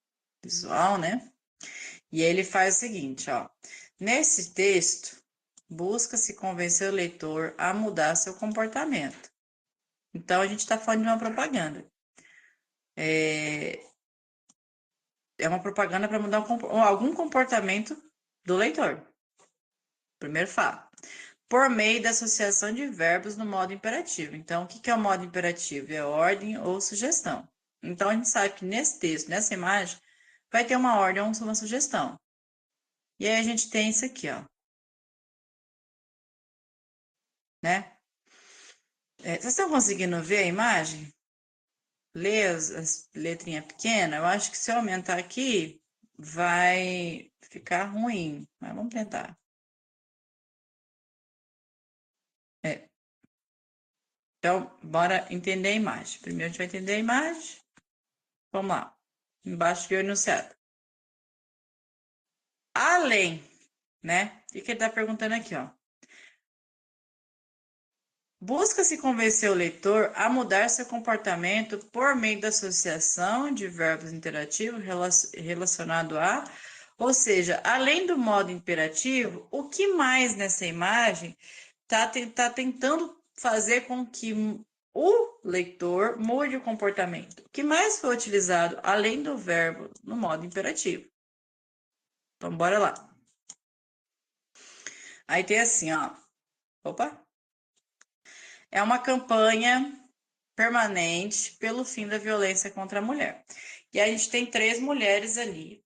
visual, né? E ele faz o seguinte, ó. Nesse texto, busca-se convencer o leitor a mudar seu comportamento. Então, a gente está falando de uma propaganda. É uma propaganda para mudar algum comportamento do leitor. Primeiro fato. Por meio da associação de verbos no modo imperativo. Então, o que é o modo imperativo? É ordem ou sugestão. Então, a gente sabe que nesse texto, nessa imagem, vai ter uma ordem ou uma sugestão. E aí a gente tem isso aqui, ó. Né? Vocês estão conseguindo ver a imagem? Ler as letrinhas pequenas? Eu acho que se eu aumentar aqui, vai ficar ruim. Mas vamos tentar. Então, bora entender a imagem. Primeiro a gente vai entender a imagem. Vamos lá. Embaixo veio o enunciado. Além, né? O que ele está perguntando aqui, ó? Busca-se convencer o leitor a mudar seu comportamento por meio da associação de verbos interativos relacionado a, ou seja, além do modo imperativo, o que mais nessa imagem está tentando fazer com que o leitor mude o comportamento? O que mais foi utilizado além do verbo no modo imperativo? Então, bora lá. Aí tem assim, ó. Opa! É uma campanha permanente pelo fim da violência contra a mulher. E a gente tem 3 mulheres ali,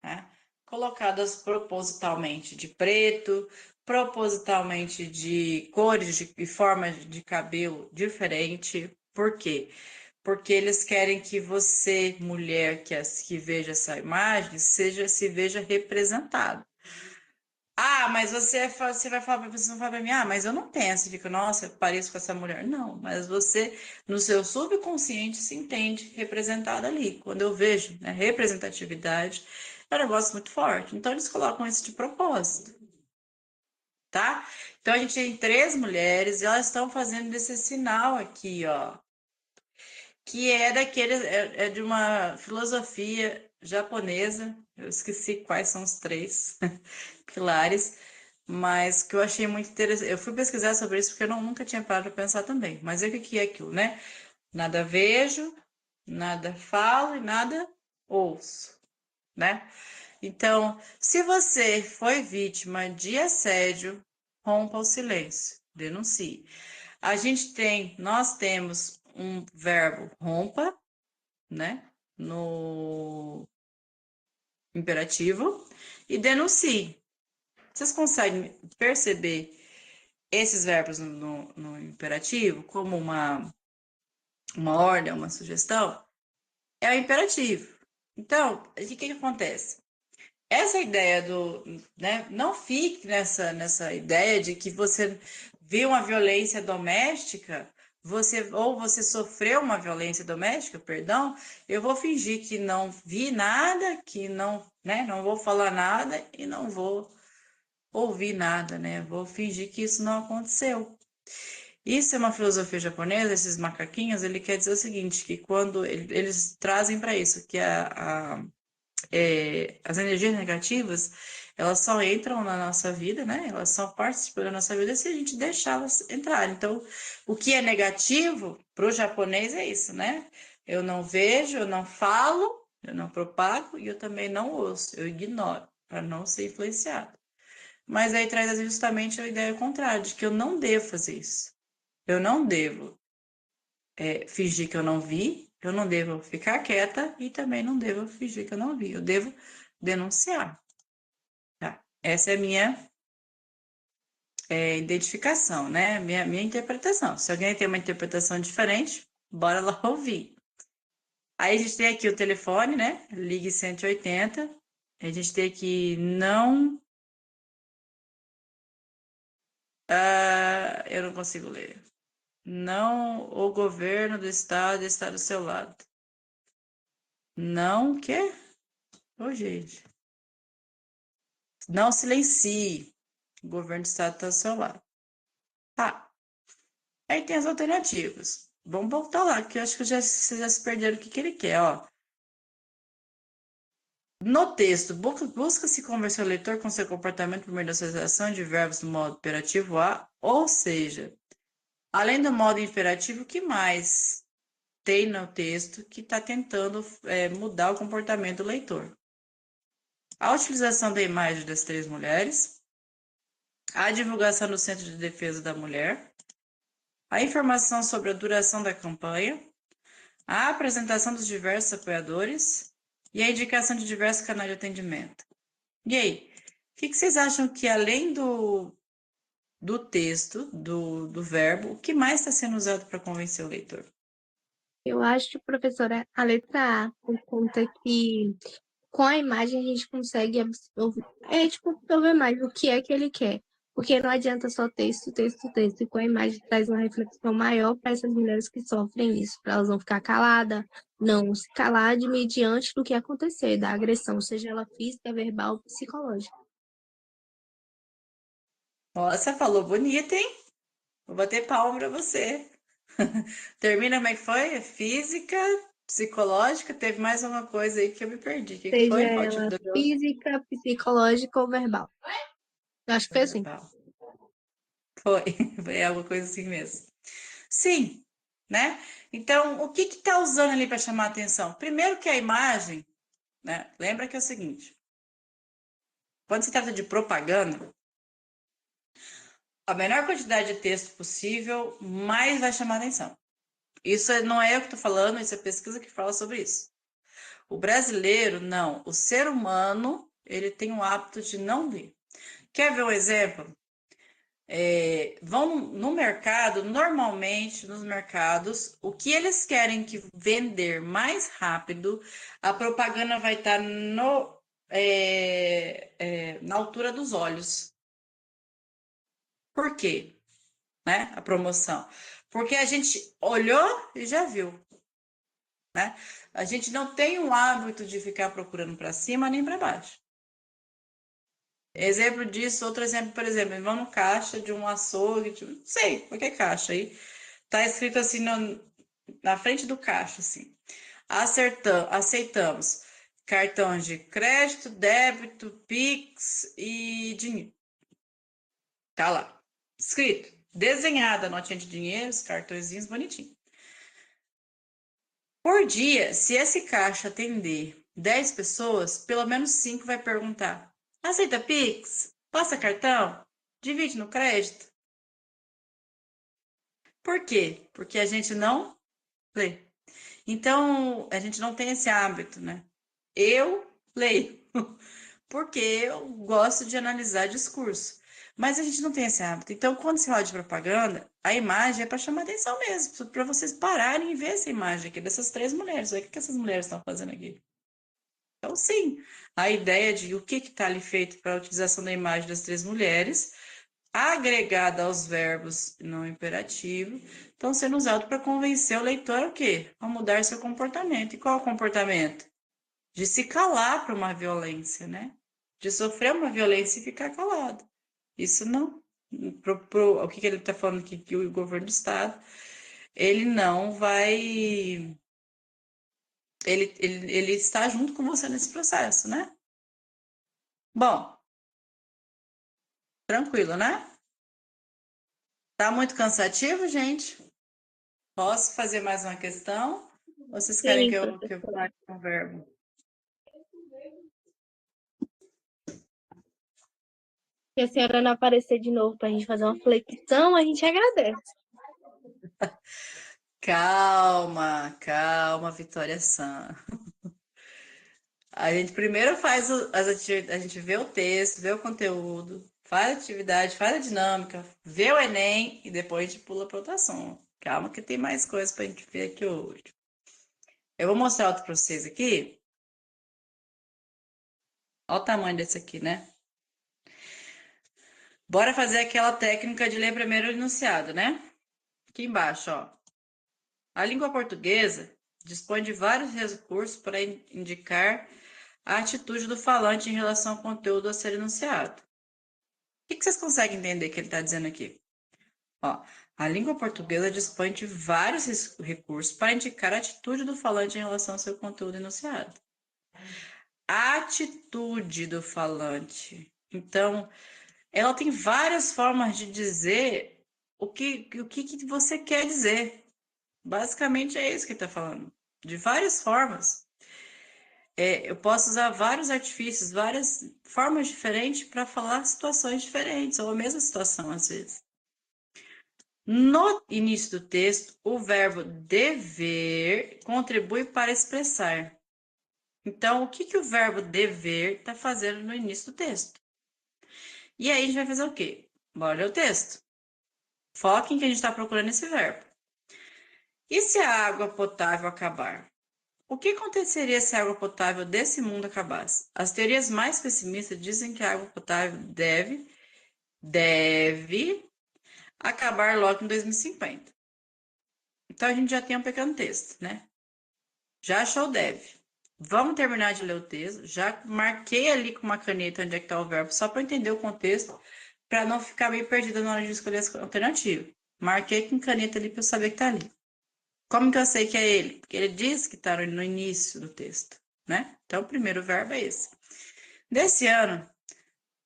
né? Colocadas propositalmente de preto, propositalmente de cores e formas de cabelo diferente. Por quê? Porque eles querem que você, mulher que veja essa imagem, se veja representado. Ah, mas você vai falar para você não fala para mim, mas eu não penso, fica, nossa, eu pareço com essa mulher. Não, mas você, no seu subconsciente, se entende representada ali. Quando eu vejo, né, representatividade, é um negócio muito forte. Então, eles colocam isso de propósito, tá? Então, a gente tem 3 mulheres e elas estão fazendo esse sinal aqui, ó, que é daqueles, é de uma filosofia japonesa, eu esqueci quais são os 3 pilares, mas que eu achei muito interessante. Eu fui pesquisar sobre isso porque eu nunca tinha parado para pensar também. Mas é o que é aquilo, né? Nada vejo, nada falo e nada ouço, né? Então, se você foi vítima de assédio, rompa o silêncio, denuncie. Nós temos um verbo rompa, né? No imperativo e denuncie. Vocês conseguem perceber esses verbos no imperativo como uma ordem, uma sugestão? É o imperativo. Então, o que acontece? Essa ideia né, não fique nessa ideia de que você viu uma violência doméstica, ou você sofreu uma violência doméstica, perdão, eu vou fingir que não vi nada, que não, né, não vou falar nada e não vou ouvir nada, né? Vou fingir que isso não aconteceu. Isso é uma filosofia japonesa, esses macaquinhos, ele quer dizer o seguinte, que quando eles trazem para isso, que as energias negativas, elas só entram na nossa vida, né? Elas só participam da nossa vida se a gente deixá-las entrar. Então, o que é negativo para o japonês é isso, né? Eu não vejo, eu não falo, eu não propago e eu também não ouço, eu ignoro, para não ser influenciado. Mas aí traz justamente a ideia contrária, de que eu não devo fazer isso. Eu não devo fingir que eu não vi, eu não devo ficar quieta e também não devo fingir que eu não vi. Eu devo denunciar. Tá? Essa é a minha identificação, né? Minha interpretação. Se alguém tem uma interpretação diferente, bora lá ouvir. Aí a gente tem aqui o telefone, né? Ligue 180. A gente tem aqui não. Eu não consigo ler. Não, o governo do estado está do seu lado. Não, o quê? Ô, gente. Não silencie. O governo do estado está do seu lado. Tá. Aí tem as alternativas. Vamos voltar lá, que eu acho que vocês já se perderam o que ele quer, ó. No texto, busca-se convencer o leitor com seu comportamento por meio da associação de verbos do modo imperativo a, ou seja, além do modo imperativo, o que mais tem no texto que está tentando mudar o comportamento do leitor? A utilização da imagem das três mulheres, a divulgação do Centro de Defesa da Mulher, a informação sobre a duração da campanha, a apresentação dos diversos apoiadores e a indicação de diversos canais de atendimento. E aí, o que vocês acham que além do texto, do verbo, o que mais está sendo usado para convencer o leitor? Eu acho, professora, a letra A, por conta que com a imagem a gente consegue absorver mais o que é que ele quer. Porque não adianta só texto, texto, texto. E com a imagem traz uma reflexão maior para essas mulheres que sofrem isso, para elas não ficar caladas, não se calar de mediante do que acontecer, da agressão, seja ela física, verbal ou psicológica. Nossa, falou bonito, hein? Vou bater palma para você. Termina como é que foi? Física, psicológica, teve mais uma coisa aí que eu me perdi. O que Seja foi? Qual tipo ela de física, psicológica ou verbal. Eu acho que foi assim. verbal? Foi, foi alguma coisa assim mesmo. Sim, né? Então, o que está usando ali para chamar a atenção? Primeiro que a imagem, né? Lembra que é o seguinte: quando se trata de propaganda, a menor quantidade de texto possível, mais vai chamar a atenção. Isso não é eu que estou falando, isso é pesquisa que fala sobre isso. O brasileiro, não. O ser humano, ele tem o hábito de não ler. Quer ver um exemplo? Vão no mercado, normalmente nos mercados, o que eles querem que vender mais rápido, a propaganda vai estar na altura dos olhos. Por quê? Né? A promoção. Porque a gente olhou e já viu. Né? A gente não tem o hábito de ficar procurando para cima nem para baixo. Exemplo disso, outro exemplo, por exemplo, vão no caixa de um açougue, não sei, qualquer caixa aí, tá escrito assim na frente do caixa, assim, aceitamos cartões de crédito, débito, Pix e dinheiro. Tá lá, escrito, desenhada a notinha de dinheiro, os cartõezinhos bonitinhos. Por dia, se esse caixa atender 10 pessoas, pelo menos 5 vai perguntar: aceita Pix? Passa cartão? Divide no crédito? Por quê? Porque a gente não lê. Então, a gente não tem esse hábito, né? Eu leio, porque eu gosto de analisar discurso. Mas a gente não tem esse hábito. Então, quando se fala de propaganda, a imagem é para chamar atenção mesmo, para vocês pararem e ver essa imagem aqui dessas três mulheres. Olha o que essas mulheres estão fazendo aqui. Então, sim, a ideia de o que está ali feito para a utilização da imagem das três mulheres, agregada aos verbos não imperativos, estão sendo usados para convencer o leitor o quê? A mudar seu comportamento. E qual é o comportamento? De se calar para uma violência, né? De sofrer uma violência e ficar calado. Isso não. O que ele está falando aqui? Que o governo do Estado, ele não vai. Ele está junto com você nesse processo, né? Bom, tranquilo, né? Tá muito cansativo, gente? Posso fazer mais uma questão? Ou vocês querem Sim, que eu professora. fale com o verbo? Se a senhora não aparecer de novo para a gente fazer uma flexão, a gente agradece. Calma, calma, Vitória San. A gente primeiro faz as atividades, a gente vê o texto, vê o conteúdo, faz a atividade, faz a dinâmica, vê o Enem e depois a gente pula para outra ação. Calma que tem mais coisas para a gente ver aqui hoje. Eu vou mostrar outro para vocês aqui. Olha o tamanho desse aqui, né? Bora fazer aquela técnica de ler primeiro o enunciado, né? Aqui embaixo, ó. A língua portuguesa dispõe de vários recursos para indicar a atitude do falante em relação ao conteúdo a ser enunciado. O que vocês conseguem entender que ele está dizendo aqui? Ó, a língua portuguesa dispõe de vários recursos para indicar a atitude do falante em relação ao seu conteúdo enunciado. A atitude do falante. Então, ela tem várias formas de dizer o que você quer dizer. Basicamente é isso que ele está falando. De várias formas. Eu posso usar vários artifícios, várias formas diferentes para falar situações diferentes, ou a mesma situação às vezes. No início do texto, o verbo dever contribui para expressar. Então, o que o verbo dever está fazendo no início do texto? E aí a gente vai fazer o quê? Bora ler o texto. Foque em que a gente está procurando esse verbo. E se a água potável acabar? O que aconteceria se a água potável desse mundo acabasse? As teorias mais pessimistas dizem que a água potável deve acabar logo em 2050. Então a gente já tem um pequeno texto, né? Já achou o deve. Vamos terminar de ler o texto. Já marquei ali com uma caneta onde é que está o verbo, só para entender o contexto, para não ficar meio perdida na hora de escolher as alternativas. Marquei com caneta ali para eu saber que está ali. Como que eu sei que é ele? Porque ele diz que está no início do texto, né? Então, o primeiro verbo é esse. Desse ano,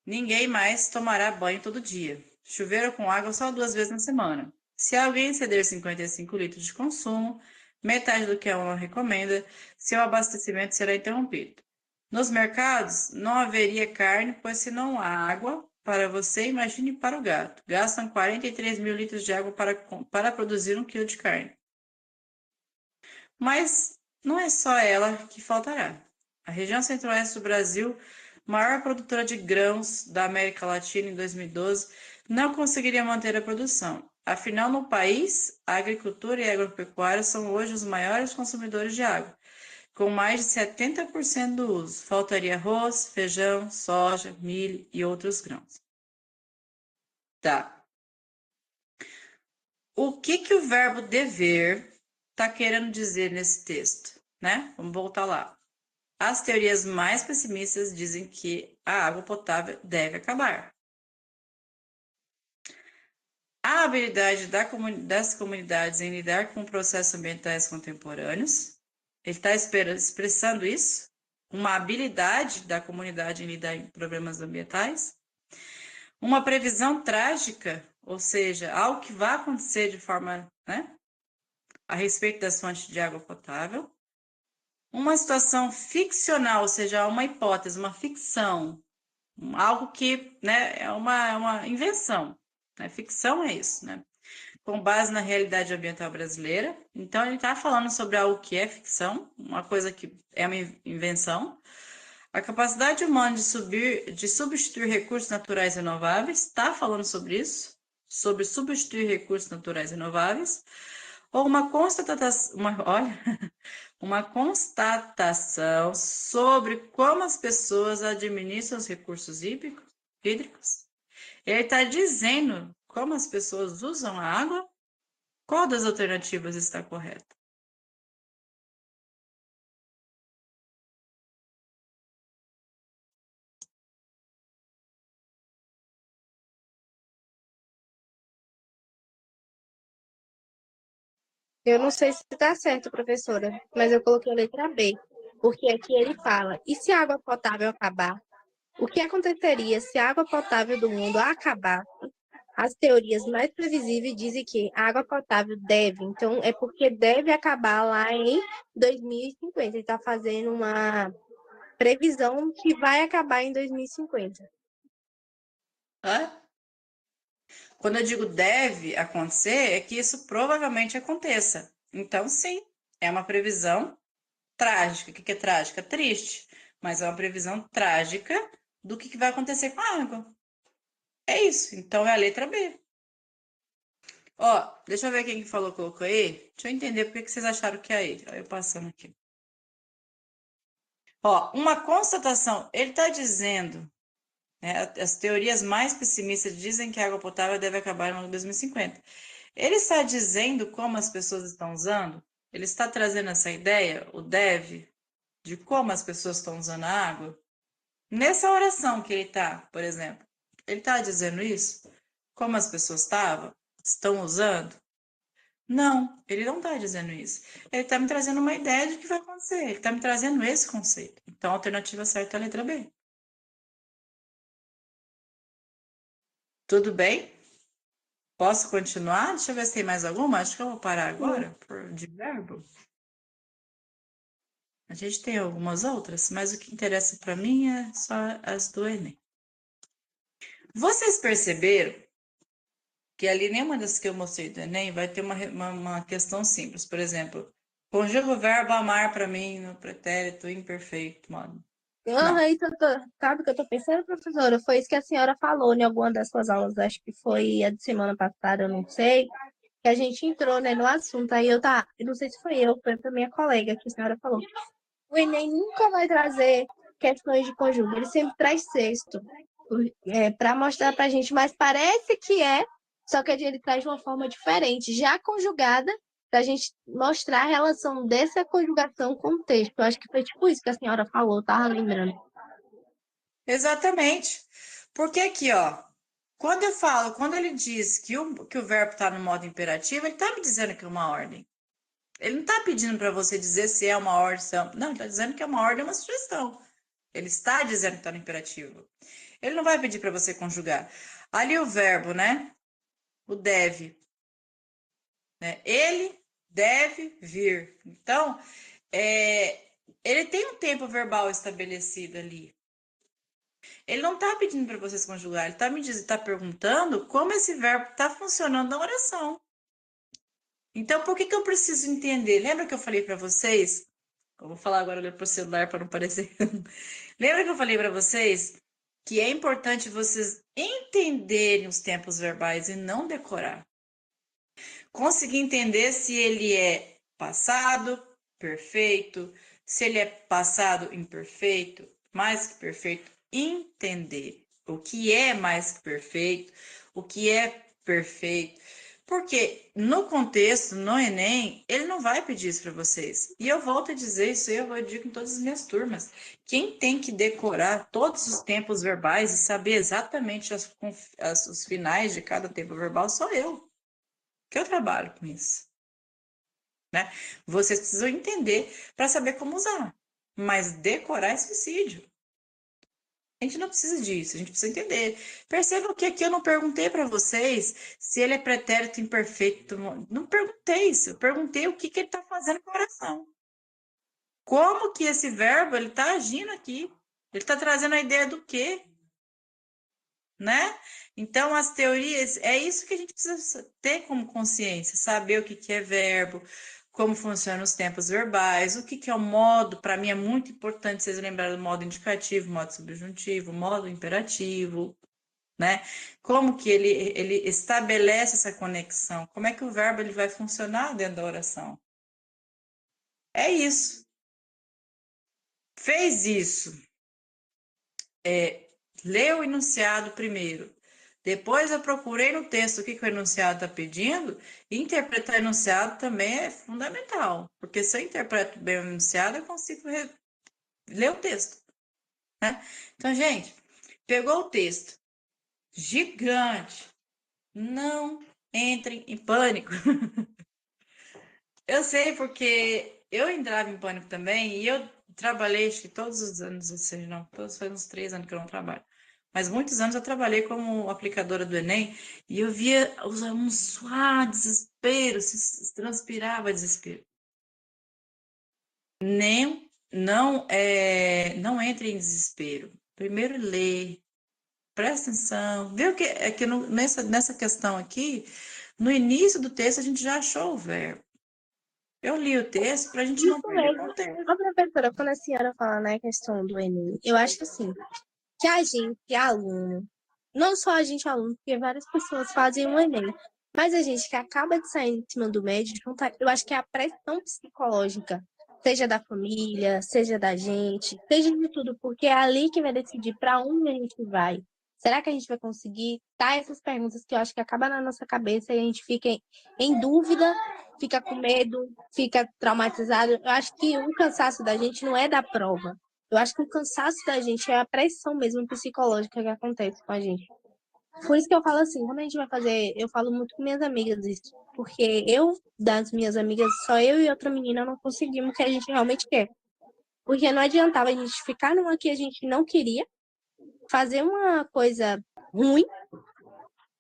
ninguém mais tomará banho todo dia. Chuveiro com água só 2 vezes na semana. Se alguém exceder 55 litros de consumo, metade do que a ONU recomenda, seu abastecimento será interrompido. Nos mercados, não haveria carne, pois se não há água para você, imagine para o gato. Gastam 43 mil litros de água para produzir 1 quilo de carne. Mas não é só ela que faltará. A região centro-oeste do Brasil, maior produtora de grãos da América Latina em 2012, não conseguiria manter a produção. Afinal, no país, a agricultura e a agropecuária são hoje os maiores consumidores de água, com mais de 70% do uso. Faltaria arroz, feijão, soja, milho e outros grãos. Tá. O que o verbo dever está querendo dizer nesse texto, né? Vamos voltar lá. As teorias mais pessimistas dizem que a água potável deve acabar. A habilidade das comunidades em lidar com processos ambientais contemporâneos, ele está expressando isso, uma habilidade da comunidade em lidar com problemas ambientais, uma previsão trágica, ou seja, algo que vai acontecer de forma, né, a respeito das fontes de água potável, uma situação ficcional, ou seja, uma hipótese, uma ficção, algo que, né, é uma invenção, né? Ficção é isso, né? com base na realidade ambiental brasileira. Então, ele está falando sobre algo que é ficção, uma coisa que é uma invenção. A capacidade humana de substituir recursos naturais renováveis, está falando sobre isso, sobre substituir recursos naturais renováveis, ou olha, uma constatação sobre como as pessoas administram os recursos hídricos. Ele está dizendo como as pessoas usam a água. Qual das alternativas está correta? Eu não sei se está certo, professora, mas eu coloquei a letra B, porque aqui ele fala: e se a água potável acabar? O que aconteceria se a água potável do mundo acabar? As teorias mais previsíveis dizem que a água potável deve, então é porque deve acabar lá em 2050. Ele está fazendo uma previsão que vai acabar em 2050. Hã? Quando eu digo deve acontecer, é que isso provavelmente aconteça. Então, sim, é uma previsão trágica. O que é trágica? Triste, mas é uma previsão trágica do que vai acontecer com a água. É isso. Então, é a letra B. Ó, deixa eu ver quem que falou, colocou aí. Deixa eu entender por que vocês acharam que é ele. Ó, eu passando aqui. Ó, uma constatação. Ele está dizendo, né, as teorias mais pessimistas dizem que a água potável deve acabar no ano de 2050. Ele está dizendo como as pessoas estão usando? Ele está trazendo essa ideia, o deve, de como as pessoas estão usando a água? Nessa oração que ele está, por exemplo, ele está dizendo isso? Como as pessoas estão usando? Não, ele não está dizendo isso. Ele está me trazendo uma ideia de que vai acontecer. Ele está me trazendo esse conceito. Então, a alternativa certa é a letra B. Tudo bem? Posso continuar? Deixa eu ver se tem mais alguma. Acho que eu vou parar agora de verbo. A gente tem algumas outras, mas o que interessa para mim é só as do Enem. Vocês perceberam que ali nenhuma das que eu mostrei do Enem vai ter uma questão simples. Por exemplo, conjuga o verbo amar para mim no pretérito imperfeito, mano. Não. Sabe o que eu tô pensando, professora? Foi isso que a senhora falou em alguma das suas aulas, acho que foi a de semana passada, eu não sei, que a gente entrou, né, no assunto. Aí eu não sei se foi eu, foi pra minha colega que a senhora falou. O Enem nunca vai trazer questões de conjuga, ele sempre traz texto, para mostrar pra gente, mas parece que só que ele traz de uma forma diferente, já conjugada, para a gente mostrar a relação dessa conjugação com o texto. Eu acho que foi tipo isso que a senhora falou, tava lembrando. Exatamente. Porque aqui, ó, quando ele diz que o verbo está no modo imperativo, ele está me dizendo que é uma ordem. Ele não está pedindo para você dizer se é uma ordem, não, ele está dizendo que é uma ordem, uma sugestão. Ele está dizendo que está no imperativo. Ele não vai pedir para você conjugar. Ali o verbo, né? O deve. Né? Ele deve vir. Então, ele tem um tempo verbal estabelecido ali. Ele não está pedindo para vocês conjugar, ele está perguntando como esse verbo está funcionando na oração. Então, por que eu preciso entender? Lembra que eu falei para vocês? Eu vou falar agora olhando para o celular para não parecer. Lembra que eu falei para vocês que é importante vocês entenderem os tempos verbais e não decorar. Conseguir entender se ele é passado, perfeito, se ele é passado imperfeito, mais que perfeito, entender o que é mais que perfeito, o que é perfeito. Porque no contexto, no Enem, ele não vai pedir isso para vocês. E eu volto a dizer isso, eu digo em todas as minhas turmas. Quem tem que decorar todos os tempos verbais e saber exatamente os finais de cada tempo verbal sou eu. Que eu trabalho com isso. Né? Vocês precisam entender para saber como usar. Mas decorar é suicídio. A gente não precisa disso, a gente precisa entender. Percebam que aqui eu não perguntei para vocês se ele é pretérito imperfeito. Não perguntei isso. Eu perguntei o que ele está fazendo com a oração. Como que esse verbo ele está agindo aqui? Ele está trazendo a ideia do quê? Né? Então, as teorias, é isso que a gente precisa ter como consciência, saber o que que é verbo, como funcionam os tempos verbais, o que que é o modo, para mim é muito importante vocês lembrarem do modo indicativo, modo subjuntivo, modo imperativo, né? Como que ele estabelece essa conexão, como é que o verbo ele vai funcionar dentro da oração. É isso. Fez isso, leu o enunciado primeiro. Depois eu procurei no texto o que, que o enunciado está pedindo, e interpretar o enunciado também é fundamental, porque se eu interpreto bem o enunciado, eu consigo ler o texto, né? Então, gente, pegou o texto, gigante, não entrem em pânico. Eu sei porque eu entrava em pânico também, e eu trabalhei, acho que todos os anos, ou seja, não, todos faz uns 3 anos que eu não trabalho. Mas muitos anos eu trabalhei como aplicadora do Enem e eu via os alunos suar, desespero, se transpirava desespero. Nem, não entre em desespero. Primeiro lê, presta atenção, vê o que é que nessa questão aqui, no início do texto a gente já achou o verbo. Eu li o texto para a gente não Isso perder mesmo. contexto. A professora, quando a senhora fala na questão do Enem, eu acho assim, que a gente, aluno, não só a gente, aluno, porque várias pessoas fazem o Enem, mas a gente que acaba de sair em cima do médio, eu acho que é a pressão psicológica, seja da família, seja da gente, seja de tudo, porque é ali que vai decidir para onde a gente vai. Será que a gente vai conseguir? Tá, essas perguntas que eu acho que acabam na nossa cabeça e a gente fica em dúvida, fica com medo, fica traumatizado. Eu acho que o cansaço da gente não é da prova. Eu acho que o cansaço da gente é a pressão mesmo psicológica que acontece com a gente. Por isso que eu falo assim, quando a gente vai fazer, eu falo muito com minhas amigas isso, porque das minhas amigas, só eu e outra menina não conseguimos o que a gente realmente quer. Porque não adiantava a gente ficar numa que a gente não queria, fazer uma coisa ruim,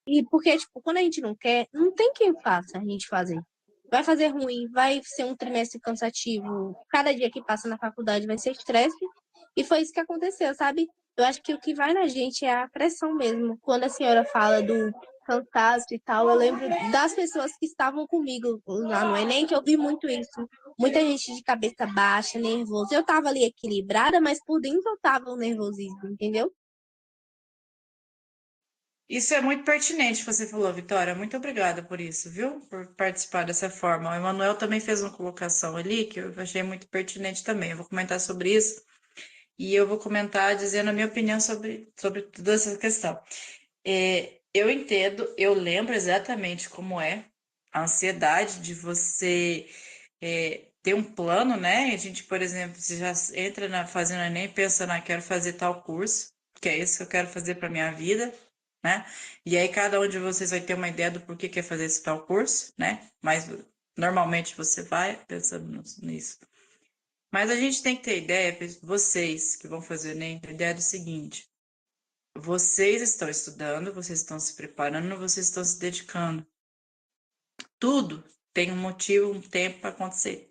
e porque, tipo, quando a gente não quer, não tem quem faça a gente fazer. Vai fazer ruim, vai ser um trimestre cansativo. Cada dia que passa na faculdade vai ser estresse. E foi isso que aconteceu, sabe? Eu acho que o que vai na gente é a pressão mesmo. Quando a senhora fala do cansaço e tal, eu lembro das pessoas que estavam comigo lá no Enem, que eu vi muito isso. Muita gente de cabeça baixa, nervoso. Eu tava ali equilibrada, mas por dentro eu tava o nervosismo, entendeu? Isso é muito pertinente que você falou, Vitória. Muito obrigada por isso, viu? Por participar dessa forma. O Emanuel também fez uma colocação ali que eu achei muito pertinente também. Eu vou comentar sobre isso e eu vou comentar dizendo a minha opinião sobre toda essa questão. Eu entendo, eu lembro exatamente como é a ansiedade de você ter um plano, né? A gente, por exemplo, se já entra fazendo Enem e pensa, quero fazer tal curso, que é isso que eu quero fazer para minha vida, né? E aí cada um de vocês vai ter uma ideia do porquê quer fazer esse tal curso, né? Mas normalmente você vai pensando nisso. Mas a gente tem que ter ideia, vocês que vão fazer o Enem, ter ideia do seguinte: vocês estão estudando, vocês estão se preparando, vocês estão se dedicando. Tudo tem um motivo, um tempo para acontecer.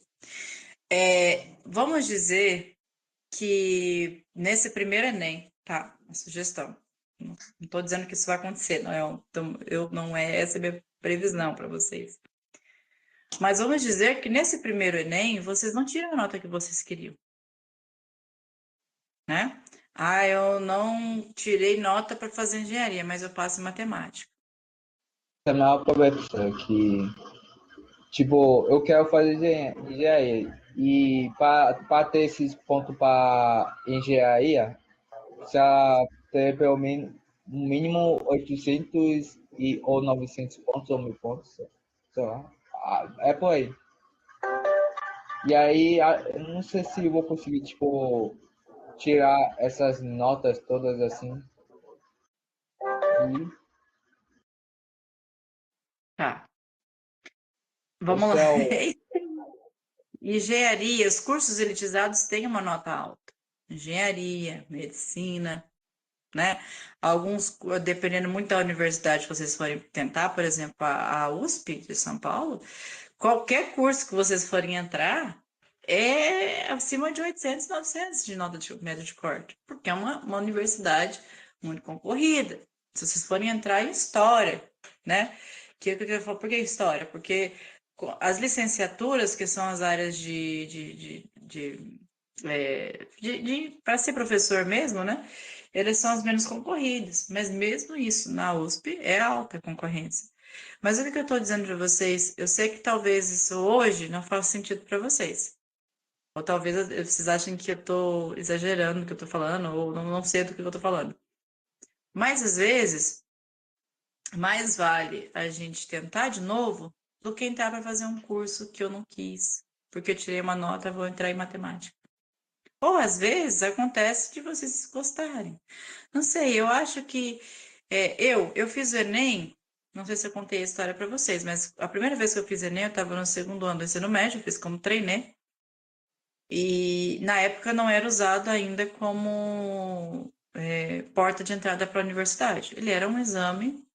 Vamos dizer que nesse primeiro Enem, tá? Uma sugestão. Não estou dizendo que isso vai acontecer, não é, não é essa a minha previsão para vocês. Mas vamos dizer que nesse primeiro Enem, vocês não tiram a nota que vocês queriam, né? Ah, eu não tirei nota para fazer engenharia, mas eu passo em matemática. Chamar a professora que, tipo, eu quero fazer engenharia e para ter esses pontos para engenharia, precisa ter pelo menos no mínimo 800 ou 900 pontos ou 1000 pontos, sei lá. É por aí. E aí, eu não sei se eu vou conseguir, tipo, tirar essas notas todas assim. E Tá, vamos lá. esse é o. Engenharia, os cursos elitizados têm uma nota alta. Engenharia, medicina, né? Alguns, dependendo muito da universidade que vocês forem tentar, por exemplo, a USP de São Paulo, qualquer curso que vocês forem entrar é acima de 800, 900 de nota de média de corte, porque é uma universidade muito concorrida, Se vocês forem entrar em história, né? Por que história? Porque as licenciaturas, que são as áreas para ser professor mesmo, né? Eles são as menos concorridas. Mas mesmo isso, na USP, é alta a concorrência. Mas o que eu estou dizendo para vocês, eu sei que talvez isso hoje não faça sentido para vocês. Ou talvez vocês achem que eu estou exagerando no que eu estou falando, ou não sei do que eu estou falando. Mas às vezes, mais vale a gente tentar de novo do que entrar para fazer um curso que eu não quis, porque eu tirei uma nota, vou entrar em matemática. Ou às vezes acontece de vocês gostarem. Não sei, eu acho que eu fiz o Enem, não sei se eu contei a história para vocês, mas a primeira vez que eu fiz Enem, eu estava no segundo ano do ensino médio, eu fiz como trainee, e na época não era usado ainda como porta de entrada para a universidade. Ele era um exame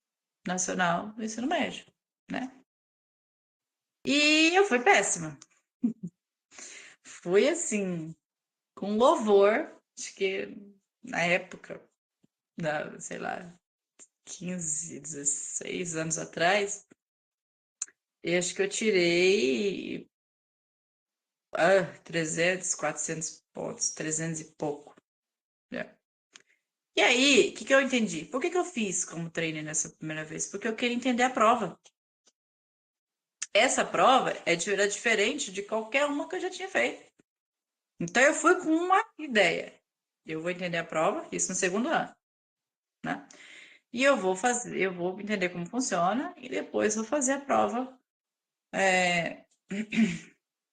nacional do ensino médio, né? E eu fui péssima. Fui assim, com louvor, acho que na época, sei lá, 15, 16 anos atrás, eu acho que eu tirei 300, 400 pontos, 300 e pouco. Né? E aí, o que eu entendi? Por que eu fiz como treino nessa primeira vez? Porque eu queria entender a prova. Essa prova era diferente de qualquer uma que eu já tinha feito. Então, eu fui com uma ideia. Eu vou entender a prova, isso no segundo ano. Né? E eu vou entender como funciona e depois vou fazer a prova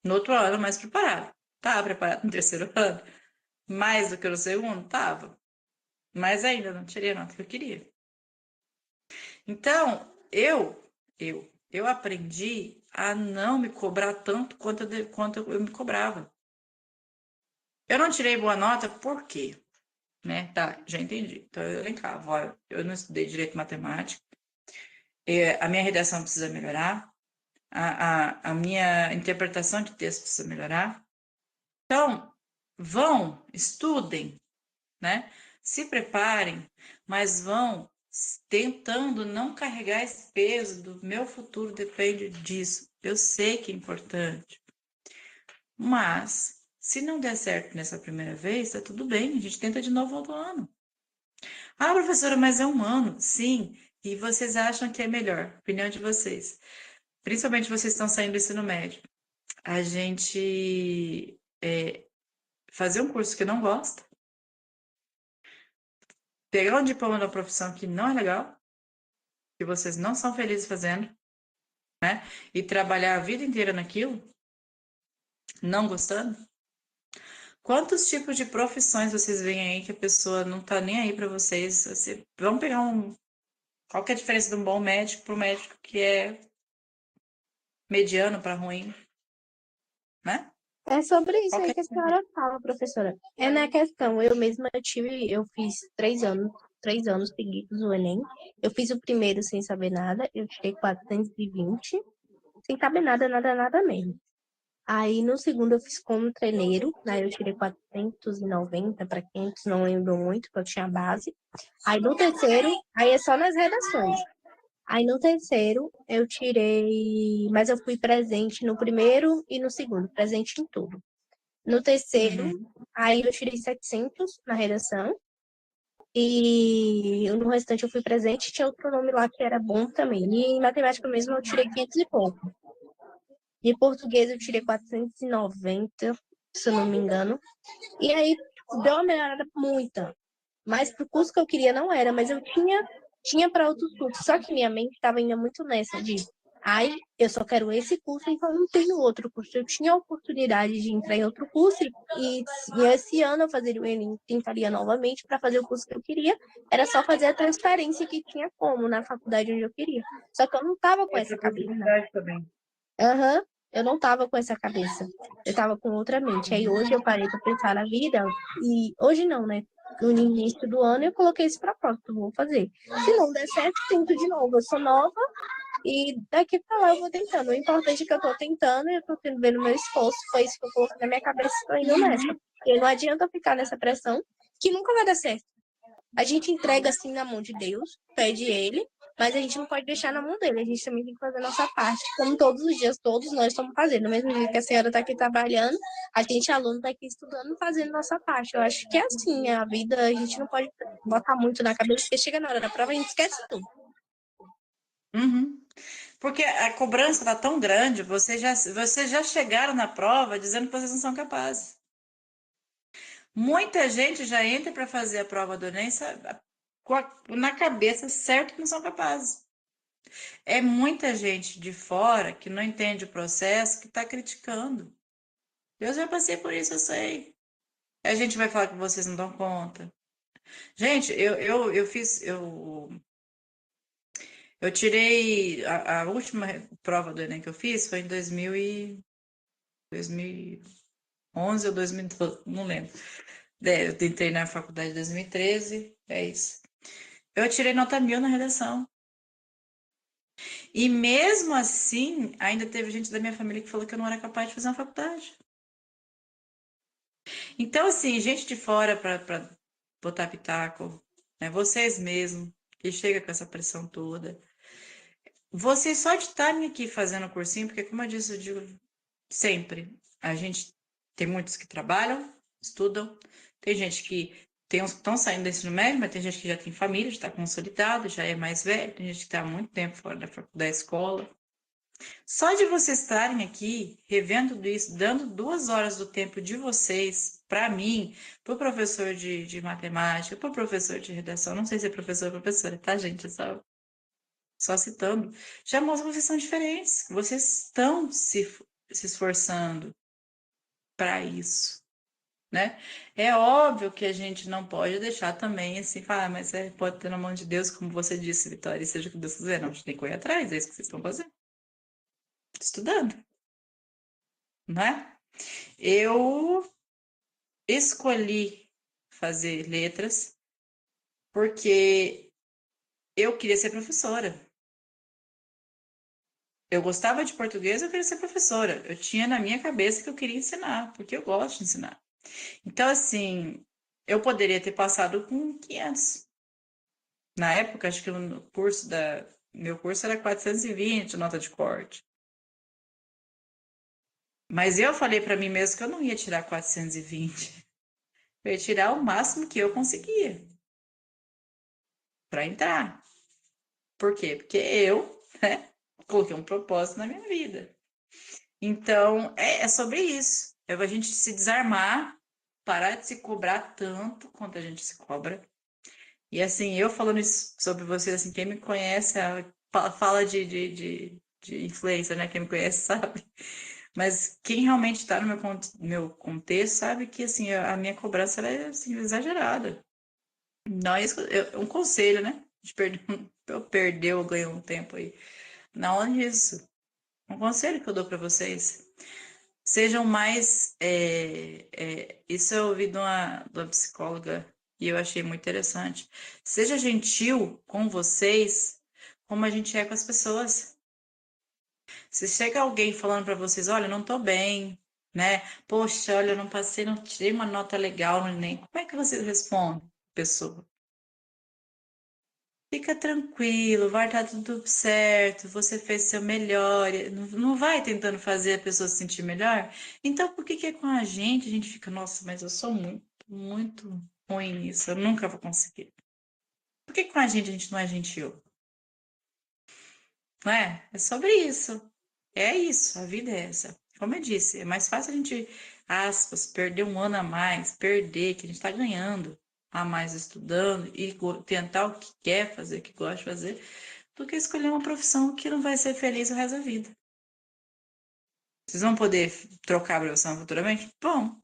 no outro ano mais preparado. Estava preparado no terceiro ano? Mais do que no segundo? Estava. Mas ainda não tirei a nota que eu queria. Então, eu aprendi a não me cobrar tanto quanto eu me cobrava. Eu não tirei boa nota por quê? Né? Tá, já entendi. Então, eu elencava, olha, eu não estudei direito matemática, a minha redação precisa melhorar, a minha interpretação de texto precisa melhorar. Então, estudem, né? Se preparem, mas vão tentando não carregar esse peso do meu futuro depende disso. Eu sei que é importante, mas se não der certo nessa primeira vez, tá tudo bem, a gente tenta de novo outro ano. Ah, professora, mas é um ano. Sim, e vocês acham que é melhor? Opinião de vocês. Principalmente vocês estão saindo do ensino médio. A gente fazer um curso que não gosta, pegar um diploma da profissão que não é legal, que vocês não são felizes fazendo, né? E trabalhar a vida inteira naquilo, não gostando. Quantos tipos de profissões vocês veem aí que a pessoa não tá nem aí para vocês? Vamos pegar qual que é a diferença de um bom médico para um médico que é mediano para ruim, né? É sobre isso Qual que aí é? que a senhora fala, professora. É na questão, eu fiz 3 anos seguidos o Enem. Eu fiz o primeiro sem saber nada, eu tirei 420, sem saber nada, nada, nada mesmo. Aí no segundo eu fiz como treineiro, aí eu tirei 490 para 500, não lembro muito, porque eu tinha base. Aí no terceiro, aí é só nas redações. Aí no terceiro eu tirei, mas eu fui presente no primeiro e no segundo, presente em tudo. No terceiro, aí eu tirei 700 na redação. E no restante eu fui presente, tinha outro nome lá que era bom também. E em matemática mesmo eu tirei 500 e pouco. De português eu tirei 490, se eu não me engano. E aí deu uma melhorada muita. Mas pro curso que eu queria não era, mas eu tinha para outros cursos. Só que minha mente estava ainda muito nessa de, eu só quero esse curso, então não tenho outro curso. Eu tinha a oportunidade de entrar em outro curso e esse ano eu fazeria o Enem, tentaria novamente para fazer o curso que eu queria. Era só fazer a transferência que tinha como na faculdade onde eu queria. Só que eu não estava com essa cabeça. Também. Aham, eu não tava com essa cabeça. Eu tava com outra mente. Aí hoje eu parei pra pensar na vida e hoje não, né? No início do ano eu coloquei esse propósito, vou fazer. Se não der certo, tento de novo. Eu sou nova e daqui pra lá eu vou tentando. O importante é que eu tô tentando e eu tô vendo meu esforço. Foi isso que eu coloquei na minha cabeça e tô indo nessa. Porque não adianta eu ficar nessa pressão que nunca vai dar certo. A gente entrega assim na mão de Deus, pede ele, mas a gente não pode deixar na mão dele. A gente também tem que fazer a nossa parte, como todos os dias, todos nós estamos fazendo. No mesmo dia que a senhora está aqui trabalhando, a gente, aluno, está aqui estudando, fazendo nossa parte. Eu acho que é assim, a vida, a gente não pode botar muito na cabeça, porque chega na hora da prova, a gente esquece tudo. Uhum. Porque a cobrança está tão grande, vocês já chegaram na prova dizendo que vocês não são capazes. Muita gente já entra para fazer a prova do Enem na cabeça certo que não são capazes. É muita gente de fora que não entende o processo que está criticando. Eu já passei por isso, eu sei. A gente vai falar que vocês não dão conta. Gente, eu tirei a última prova do Enem que eu fiz foi em 2011 ou 2012, não lembro. Eu entrei na faculdade em 2013, é isso. Eu tirei nota 1000 na redação. E mesmo assim, ainda teve gente da minha família que falou que eu não era capaz de fazer uma faculdade. Então, assim, gente de fora para botar pitaco, né? Vocês mesmos, que chega com essa pressão toda. Vocês só de estarem aqui fazendo o cursinho, porque como eu disse, eu digo sempre, a gente tem muitos que trabalham, estudam, tem gente que estão saindo do ensino médio, mas tem gente que já tem família, já está consolidado, já é mais velho, tem gente que está há muito tempo fora da escola. Só de vocês estarem aqui, revendo tudo isso, dando 2 horas do tempo de vocês, para mim, para o professor de matemática, para o professor de redação, não sei se é professor ou professora, tá, gente? Só citando, já mostra que vocês são diferentes, que vocês estão se esforçando para isso, né? É óbvio que a gente não pode deixar também assim, falar, mas pode ter na mão de Deus, como você disse, Vitória, e seja o que Deus quiser. Não, a gente tem que correr atrás, é isso que vocês estão fazendo. Estudando, né? Eu escolhi fazer letras porque eu queria ser professora. Eu gostava de português, eu queria ser professora. Eu tinha na minha cabeça que eu queria ensinar, porque eu gosto de ensinar. Então, assim, eu poderia ter passado com 500. Na época, acho que meu curso era 420, nota de corte. Mas eu falei para mim mesmo que eu não ia tirar 420. Eu ia tirar o máximo que eu conseguia para entrar. Por quê? Porque eu, né, coloquei um propósito na minha vida. Então, é sobre isso. É a gente se desarmar, parar de se cobrar tanto quanto a gente se cobra. E assim, eu falando isso sobre vocês, assim, quem me conhece fala de influência, né? Quem me conhece sabe. Mas quem realmente está no meu contexto sabe que assim, a minha cobrança ela é assim, exagerada. Não é isso, um conselho, né? Eu perdeu, eu ganhei um tempo aí. Não é isso. Um conselho que eu dou para vocês. Sejam mais. Isso eu ouvi de uma psicóloga e eu achei muito interessante. Seja gentil com vocês, como a gente é com as pessoas. Se chega alguém falando para vocês, olha, não tô bem, né? Poxa, olha, eu não passei, não tirei uma nota legal no Enem. Como é que vocês respondem, pessoa? Fica tranquilo, vai dar tudo certo, você fez seu melhor. Não vai tentando fazer a pessoa se sentir melhor? Então, por que que é com a gente fica, nossa, mas eu sou muito, muito ruim nisso, eu nunca vou conseguir. Por que com a gente não é gentil? Não é? É sobre isso. É isso, a vida é essa. Como eu disse, é mais fácil a gente, aspas, perder um ano a mais, perder, que a gente está ganhando a mais estudando e tentar o que quer fazer, o que gosta de fazer, do que escolher uma profissão que não vai ser feliz o resto da vida. Vocês vão poder trocar a profissão futuramente? Bom,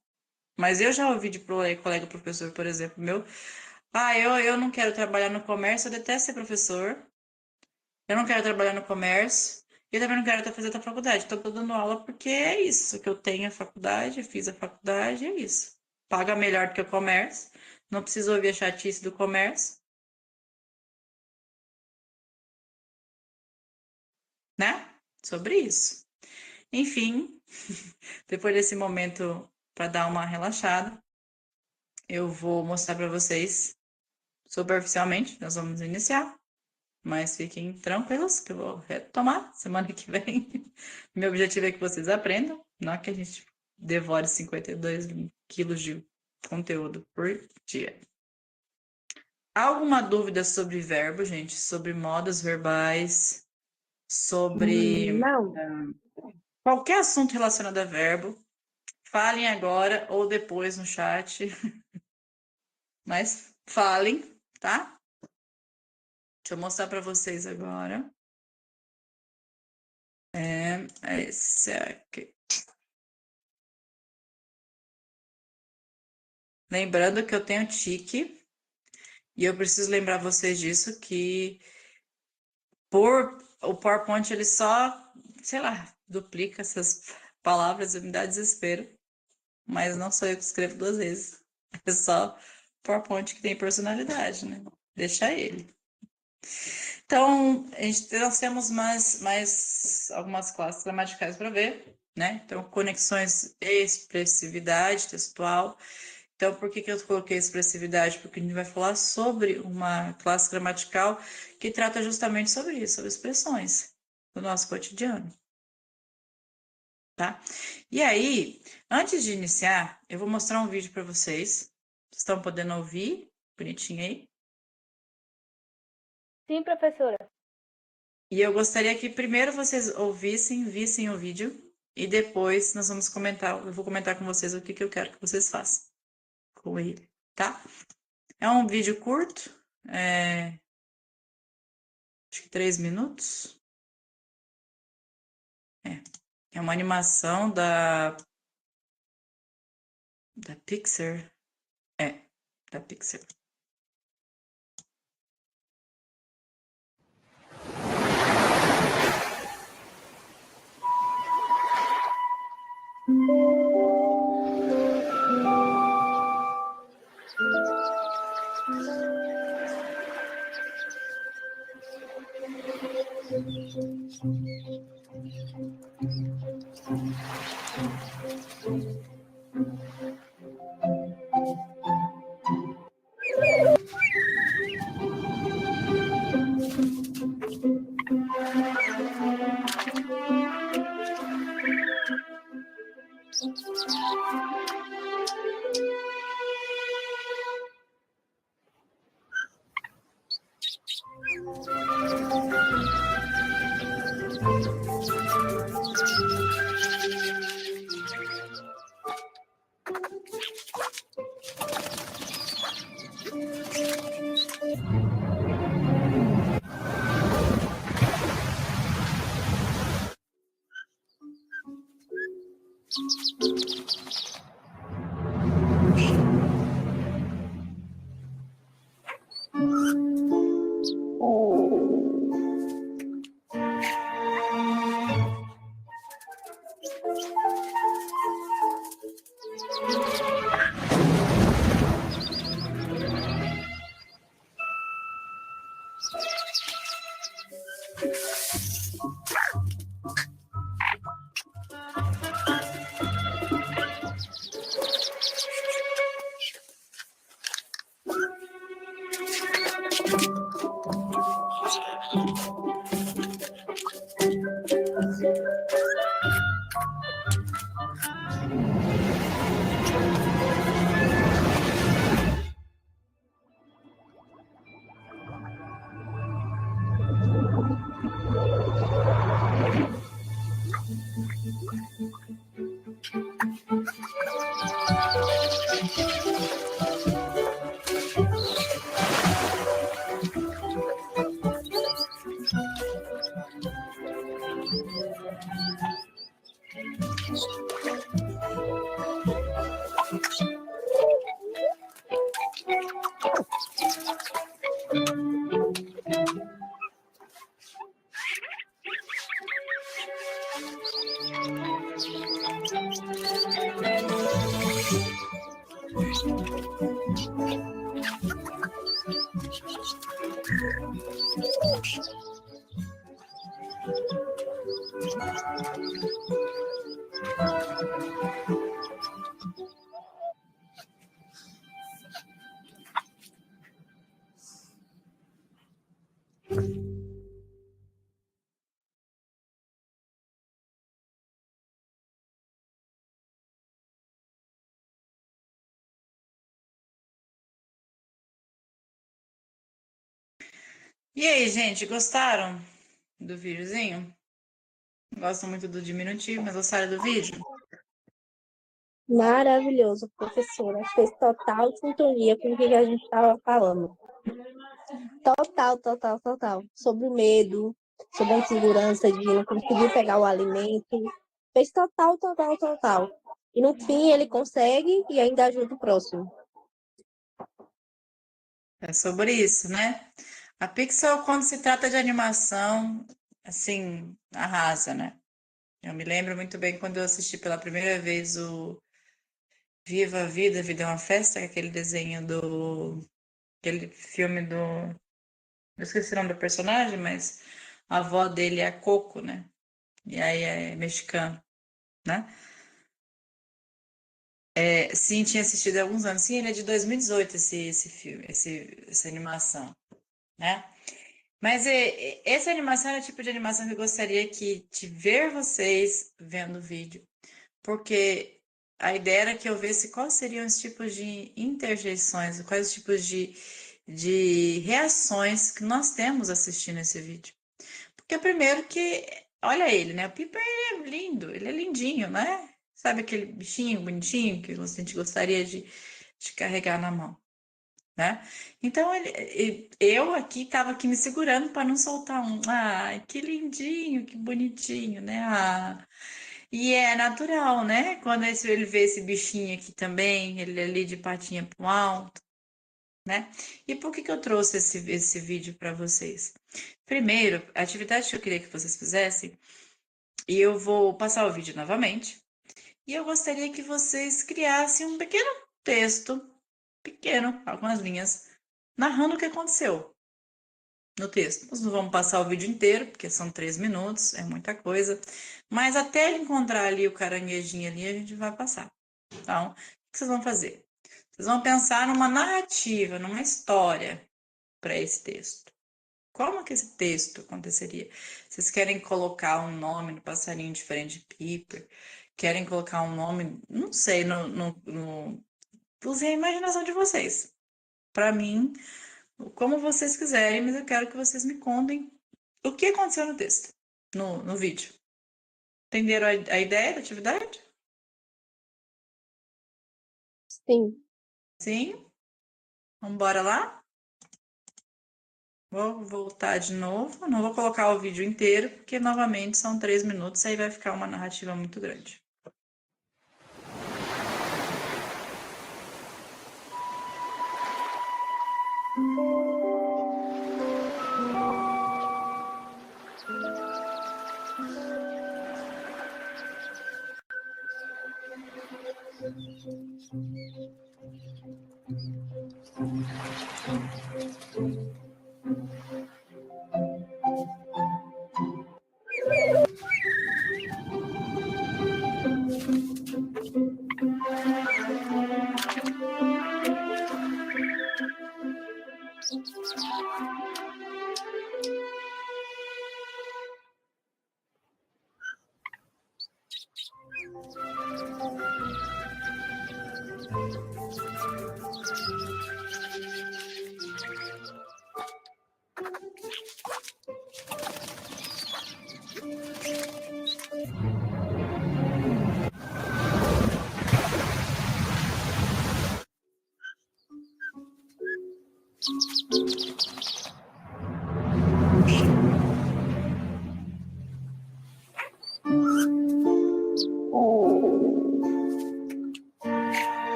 mas eu já ouvi de colega professor, por exemplo, meu, eu não quero trabalhar no comércio, eu detesto ser professor, eu não quero trabalhar no comércio, e eu também não quero fazer outra faculdade, então eu tô dando aula porque é isso, que eu tenho a faculdade, fiz a faculdade, é isso. Paga melhor do que o comércio, não preciso ouvir a chatice do comércio, né? Sobre isso. Enfim, depois desse momento para dar uma relaxada, eu vou mostrar para vocês superficialmente, nós vamos iniciar, mas fiquem tranquilos que eu vou retomar semana que vem. Meu objetivo é que vocês aprendam, não que a gente devore 52 quilos de conteúdo por dia. Alguma dúvida sobre verbo, gente? Sobre modos verbais? Sobre Não. qualquer assunto relacionado a verbo? Falem agora ou depois no chat. Mas falem, tá? Deixa eu mostrar para vocês agora. É esse aqui. Lembrando que eu tenho tique. E eu preciso lembrar vocês disso, que o PowerPoint ele só, sei lá, duplica essas palavras e me dá desespero. Mas não sou eu que escrevo 2 vezes. É só PowerPoint que tem personalidade, né? Deixa ele. Então, nós temos mais algumas classes gramaticais para ver, né? Então, conexões, expressividade textual. Então, por que eu coloquei expressividade? Porque a gente vai falar sobre uma classe gramatical que trata justamente sobre isso, sobre expressões do nosso cotidiano. Tá? E aí, antes de iniciar, eu vou mostrar um vídeo para vocês. Vocês estão podendo ouvir? Bonitinho aí? Sim, professora. E eu gostaria que primeiro vocês vissem o vídeo e depois nós vamos comentar, eu vou comentar com vocês o que eu quero que vocês façam com ele, tá? É um vídeo curto, acho que 3 minutos. É uma animação da Pixar. Da Pixar. E aí, gente, gostaram do videozinho? Gostam muito do diminutivo, mas gostaram do vídeo? Maravilhoso, professora. Fez total sintonia com o que a gente estava falando. Total, total, total. Sobre o medo, sobre a insegurança de não conseguir pegar o alimento. Fez total, total, total. E no fim ele consegue e ainda ajuda o próximo. É sobre isso, né? A Pixar, quando se trata de animação, assim, arrasa, né? Eu me lembro muito bem quando eu assisti pela primeira vez o Viva a Vida, a Vida é uma Festa, que é aquele desenho aquele filme eu esqueci o nome do personagem, mas a avó dele é a Coco, né? E aí é mexicano, né? É, sim, tinha assistido há alguns anos. Sim, ele é de 2018, esse filme, essa animação, né? Mas essa animação é o tipo de animação que eu gostaria de ver vocês vendo o vídeo, porque a ideia era que eu visse quais seriam os tipos de interjeições, quais os tipos de reações que nós temos assistindo esse vídeo. Porque primeiro que, olha ele, né? O Pipa ele é lindo, ele é lindinho, né? Sabe aquele bichinho bonitinho que a gente gostaria de carregar na mão, né? Então eu aqui estava aqui me segurando para não soltar um, ai, que lindinho, que bonitinho, né? E é natural, né? Quando ele vê esse bichinho aqui também, ele ali de patinha pro alto, né? E por que eu trouxe esse vídeo para vocês? Primeiro, a atividade que eu queria que vocês fizessem, e eu vou passar o vídeo novamente, e eu gostaria que vocês criassem um pequeno texto, pequeno, algumas linhas, narrando o que aconteceu no texto. Nós não vamos passar o vídeo inteiro, porque são 3 minutos, é muita coisa, mas até ele encontrar ali o caranguejinho ali, a gente vai passar. Então, o que vocês vão fazer? Vocês vão pensar numa narrativa, numa história para esse texto. Como que esse texto aconteceria? Vocês querem colocar um nome no passarinho diferente de Piper? Querem colocar um nome, não sei, usem a imaginação de vocês. Para mim, como vocês quiserem, mas eu quero que vocês me contem o que aconteceu no texto, no vídeo. Entenderam a ideia da atividade? Sim. Sim? Vamos embora lá? Vou voltar de novo. Não vou colocar o vídeo inteiro, porque novamente são 3 minutos, aí vai ficar uma narrativa muito grande.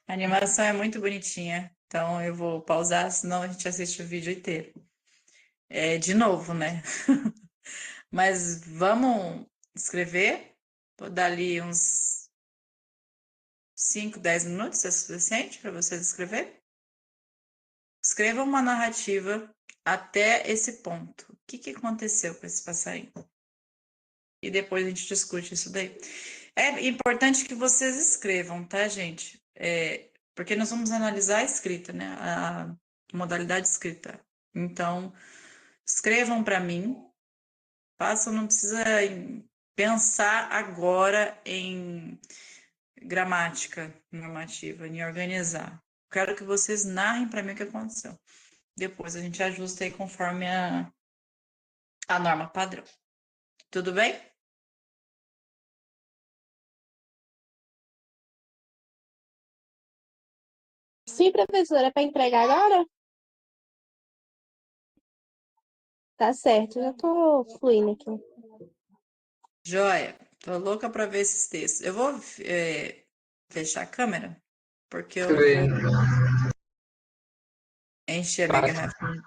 A animação é muito bonitinha, então eu vou pausar, senão a gente assiste o vídeo inteiro. É, de novo, né? Mas vamos escrever. Vou dar ali uns 5, 10 minutos, é suficiente para vocês escrever? Escreva uma narrativa até esse ponto. O que aconteceu com esse passarinho? e depois a gente discute isso daí. É importante que vocês escrevam, tá, gente? Porque nós vamos analisar a escrita, né? A modalidade escrita. Então, escrevam para mim. Façam, não precisa pensar agora em gramática normativa, em organizar. Quero que vocês narrem para mim o que aconteceu. Depois a gente ajusta aí conforme a norma padrão. Tudo bem? Sim, professora, é para entregar agora? Tá certo, já tô fluindo aqui. Joia. Tô louca para ver esses textos. Eu vou fechar a câmera, porque eu vou Escrever, encher a minha para, garrafinha.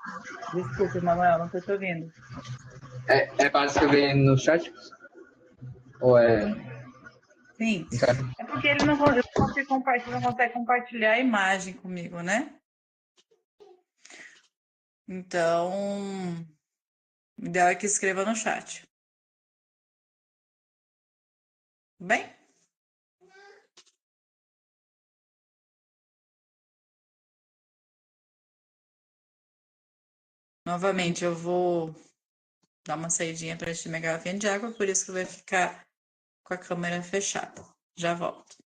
Desculpa, Manuel, não tô te ouvindo. é para escrever no chat? Ou é. Sim. É porque ele não, eu não consegue compartilhar a imagem comigo, né? Então, o ideal é que escreva no chat. Bem? Novamente, eu vou dar uma saidinha para encher minha garrafinha de água, por isso que vai ficar com a câmera fechada. Já volto.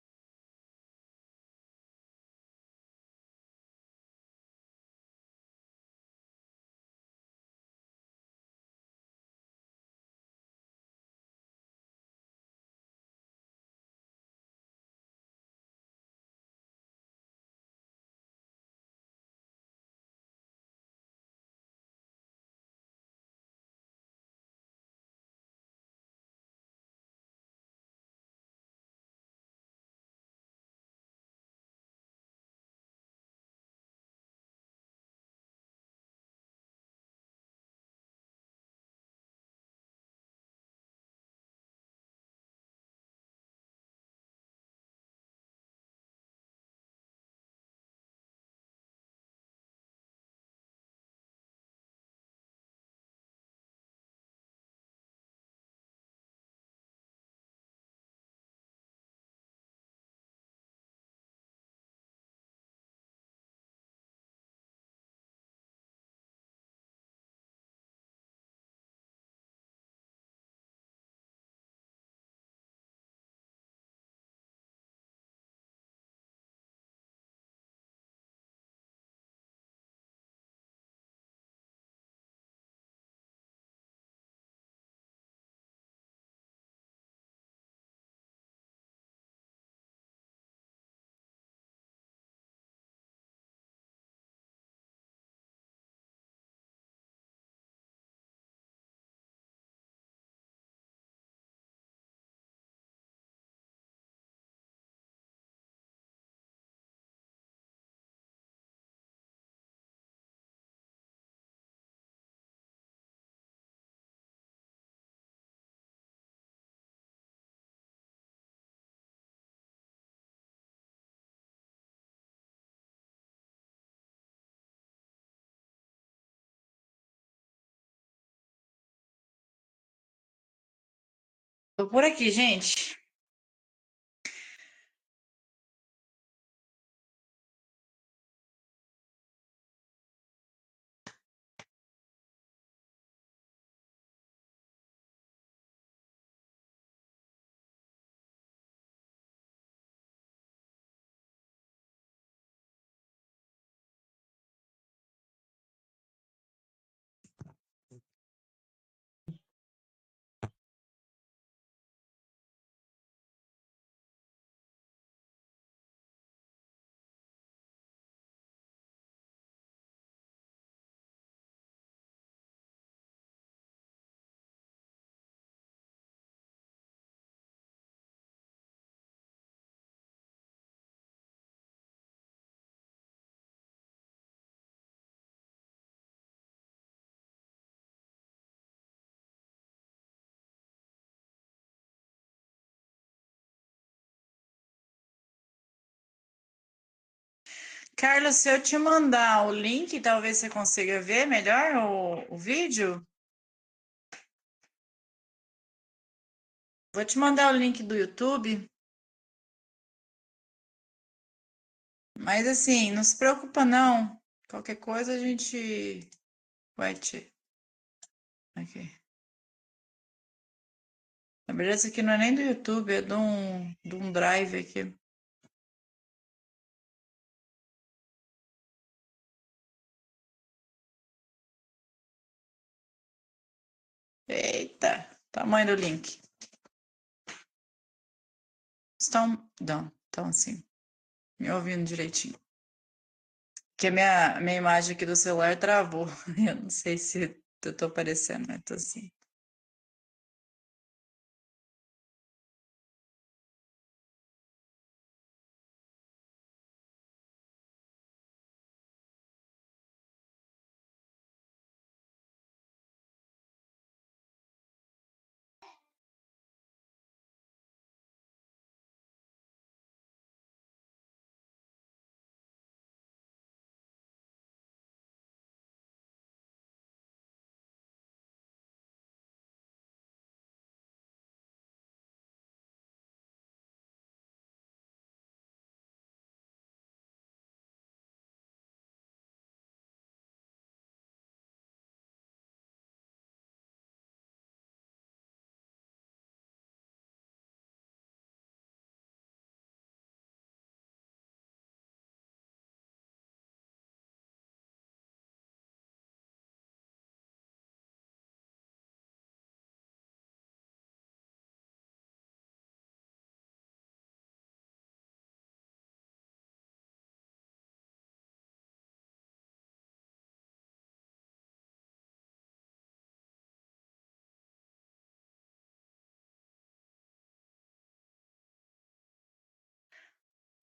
Tô por aqui, gente. Carlos, se eu te mandar o link, talvez você consiga ver melhor o vídeo. Vou te mandar o link do YouTube. Mas assim, não se preocupa não. Qualquer coisa a gente vai te. Aqui. Na verdade, isso aqui não é nem do YouTube, é de um drive aqui. Eita, tamanho do link. Estão assim, me ouvindo direitinho. Que a minha imagem aqui do celular travou. Eu não sei se eu tô aparecendo, mas tô assim.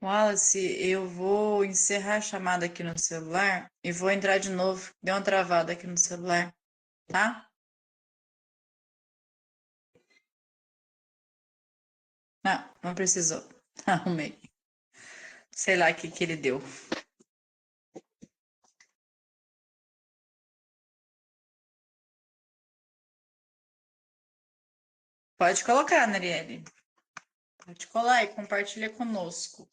Wallace, eu vou encerrar a chamada aqui no celular e vou entrar de novo. Deu uma travada aqui no celular, tá? Não, não precisou. Arrumei. Sei lá o que ele deu. Pode colocar, Narielle. Pode colar e compartilha conosco.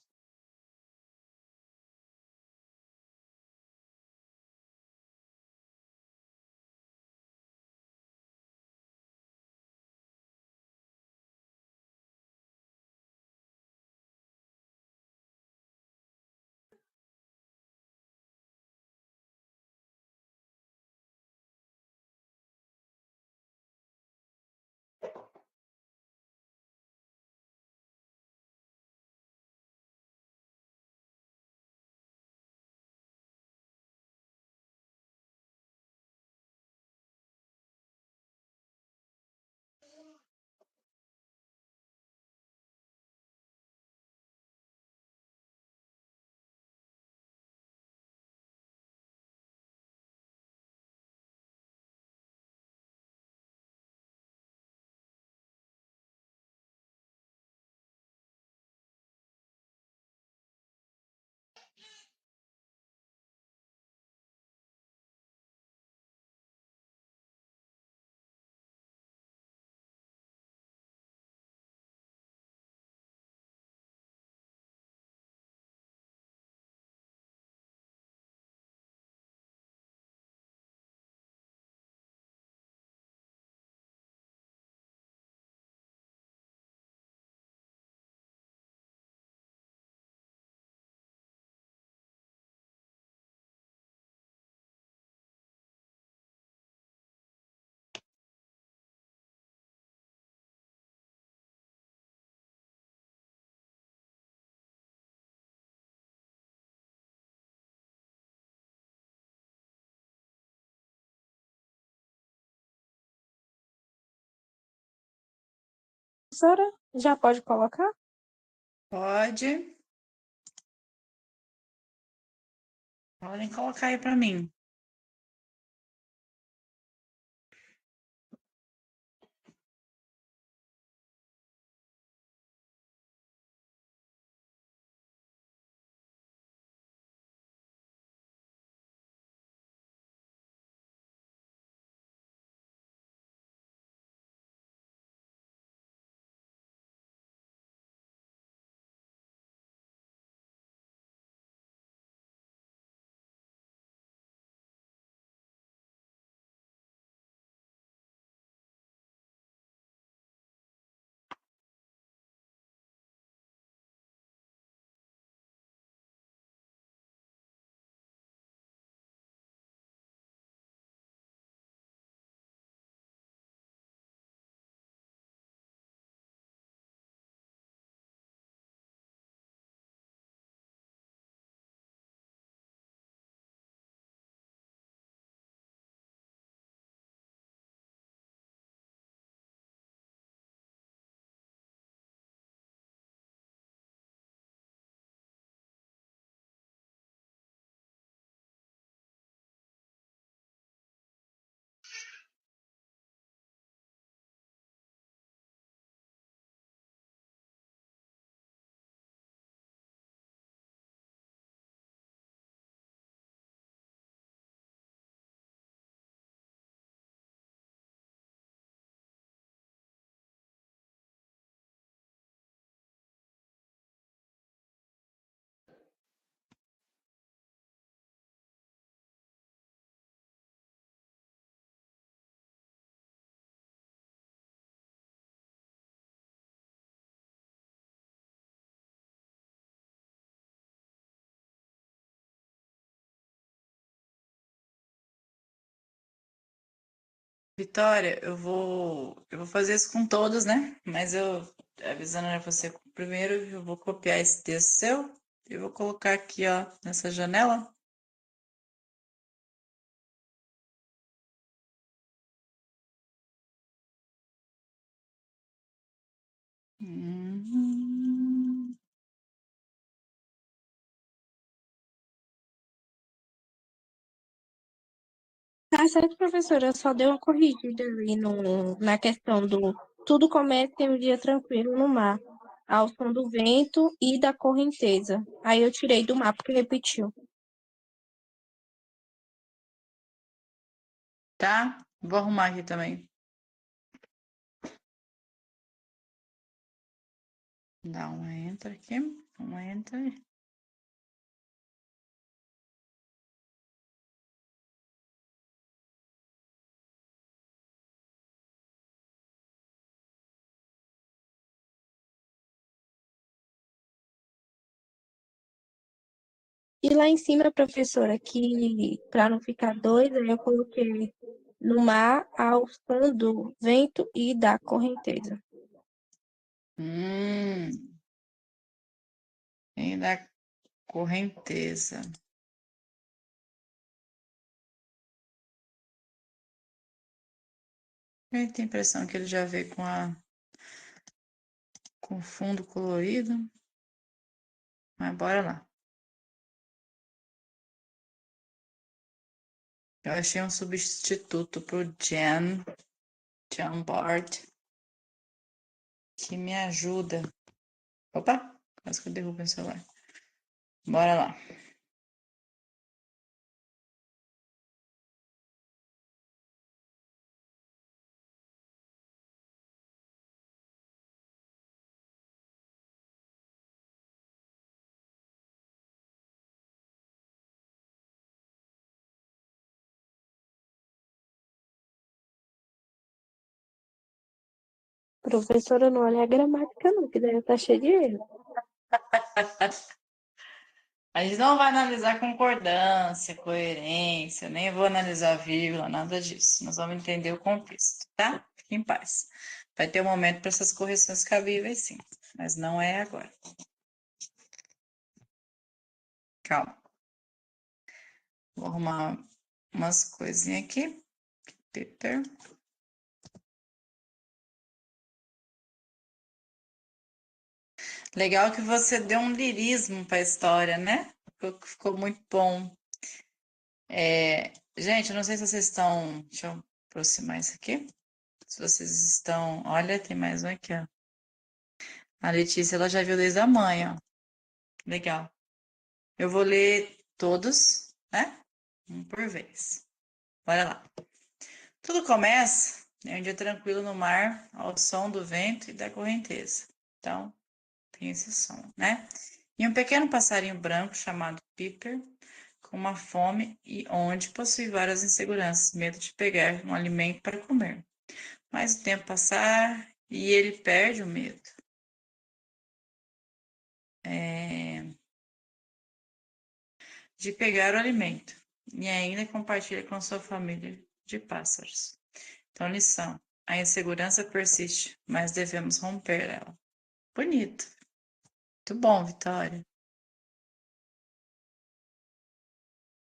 Professora, já pode colocar? Pode. Podem colocar aí para mim. Vitória, eu vou fazer isso com todos, né? Mas eu, avisando a você primeiro, eu vou copiar esse texto seu e vou colocar aqui, ó, nessa janela. Hum. Tá certo, professora. Eu só dei uma corrigida ali na questão do tudo começa em um dia tranquilo no mar, ao som do vento e da correnteza. Aí eu tirei do mar porque repetiu. Tá? Vou arrumar aqui também. Dá um enter aqui, um enter. E lá em cima, professora, que para não ficar doida, eu coloquei no mar ao som do vento e da correnteza. E da correnteza. Eu tenho a impressão que ele já veio com fundo colorido. Mas bora lá. Eu achei um substituto pro Jamboard, que me ajuda. Opa, quase que eu derrubo o celular. Bora lá. Professora, não olha a gramática, não, que daí tá cheio de erro. A gente não vai analisar concordância, coerência, nem vou analisar vírgula, nada disso. Nós vamos entender o contexto, tá? Fique em paz. Vai ter um momento para essas correções cabíveis, sim, mas não é agora. Calma. Vou arrumar umas coisinhas aqui. Peter. Legal que você deu um lirismo para a história, né? Ficou muito bom. Gente, eu não sei se vocês estão. Deixa eu aproximar isso aqui. Se vocês estão. Olha, tem mais um aqui, ó. A Letícia, ela já viu desde a manhã, ó. Legal. Eu vou ler todos, né? Um por vez. Bora lá. Tudo começa em um dia tranquilo no mar, ao som do vento e da correnteza. Então, tem esse som, né? E um pequeno passarinho branco chamado Piper, com uma fome e onde possui várias inseguranças, medo de pegar um alimento para comer. Mas o tempo passar e ele perde o medo. De pegar o alimento e ainda compartilha com sua família de pássaros. Então, lição: a insegurança persiste, mas devemos romper ela. Bonito. Muito bom, Vitória.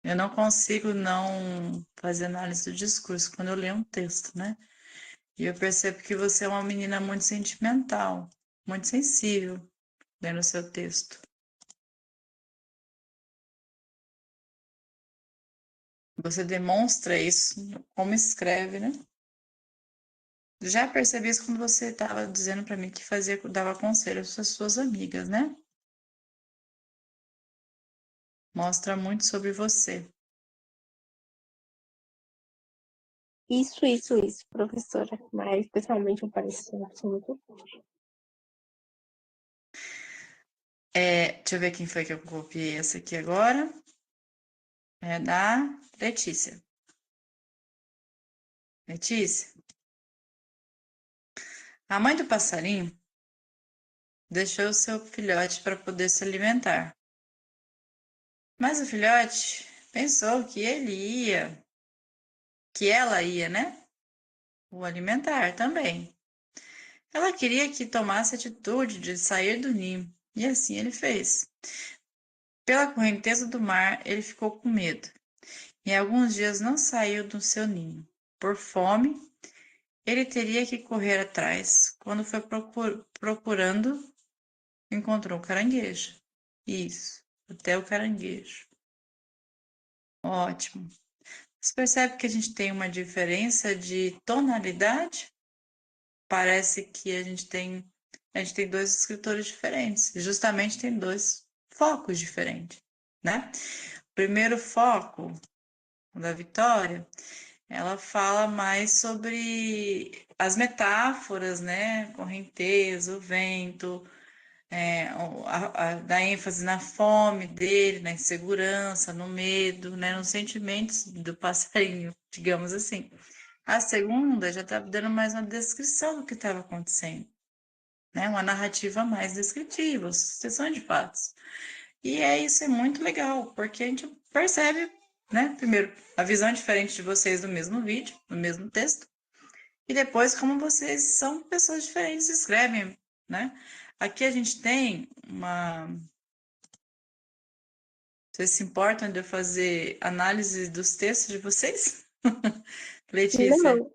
Eu não consigo não fazer análise do discurso quando eu leio um texto, né? E eu percebo que você é uma menina muito sentimental, muito sensível lendo o seu texto. Você demonstra isso como escreve, né? Já percebi isso quando você estava dizendo para mim que dava conselhos para suas amigas, né? Mostra muito sobre você. Isso, professora. Mas, pessoalmente, eu pareço uma pessoa muito. Deixa eu ver quem foi que eu copiei essa aqui agora. É da Letícia. Letícia, a mãe do passarinho deixou seu filhote para poder se alimentar. Mas o filhote pensou que ela ia, né? o alimentar também. Ela queria que tomasse a atitude de sair do ninho, e assim ele fez. Pela correnteza do mar, ele ficou com medo, e alguns dias não saiu do seu ninho. Por fome, ele teria que correr atrás. Quando foi procurando, encontrou o caranguejo. Isso, até o caranguejo. Ótimo. Você percebe que a gente tem uma diferença de tonalidade? Parece que a gente tem dois escritores diferentes. Justamente tem dois focos diferentes, né? O primeiro foco da Vitória, ela fala mais sobre as metáforas, né? Correnteza, o vento, dá ênfase na fome dele, na insegurança, no medo, né? Nos sentimentos do passarinho, digamos assim. A segunda já está dando mais uma descrição do que estava acontecendo, né? Uma narrativa mais descritiva, sucessão de fatos. E isso é muito legal, porque a gente percebe, né? Primeiro, a visão diferente de vocês do mesmo vídeo, do mesmo texto, e depois como vocês são pessoas diferentes e escrevem, né? Aqui a gente tem uma. Vocês se importam de eu fazer análise dos textos de vocês? Letícia, Não,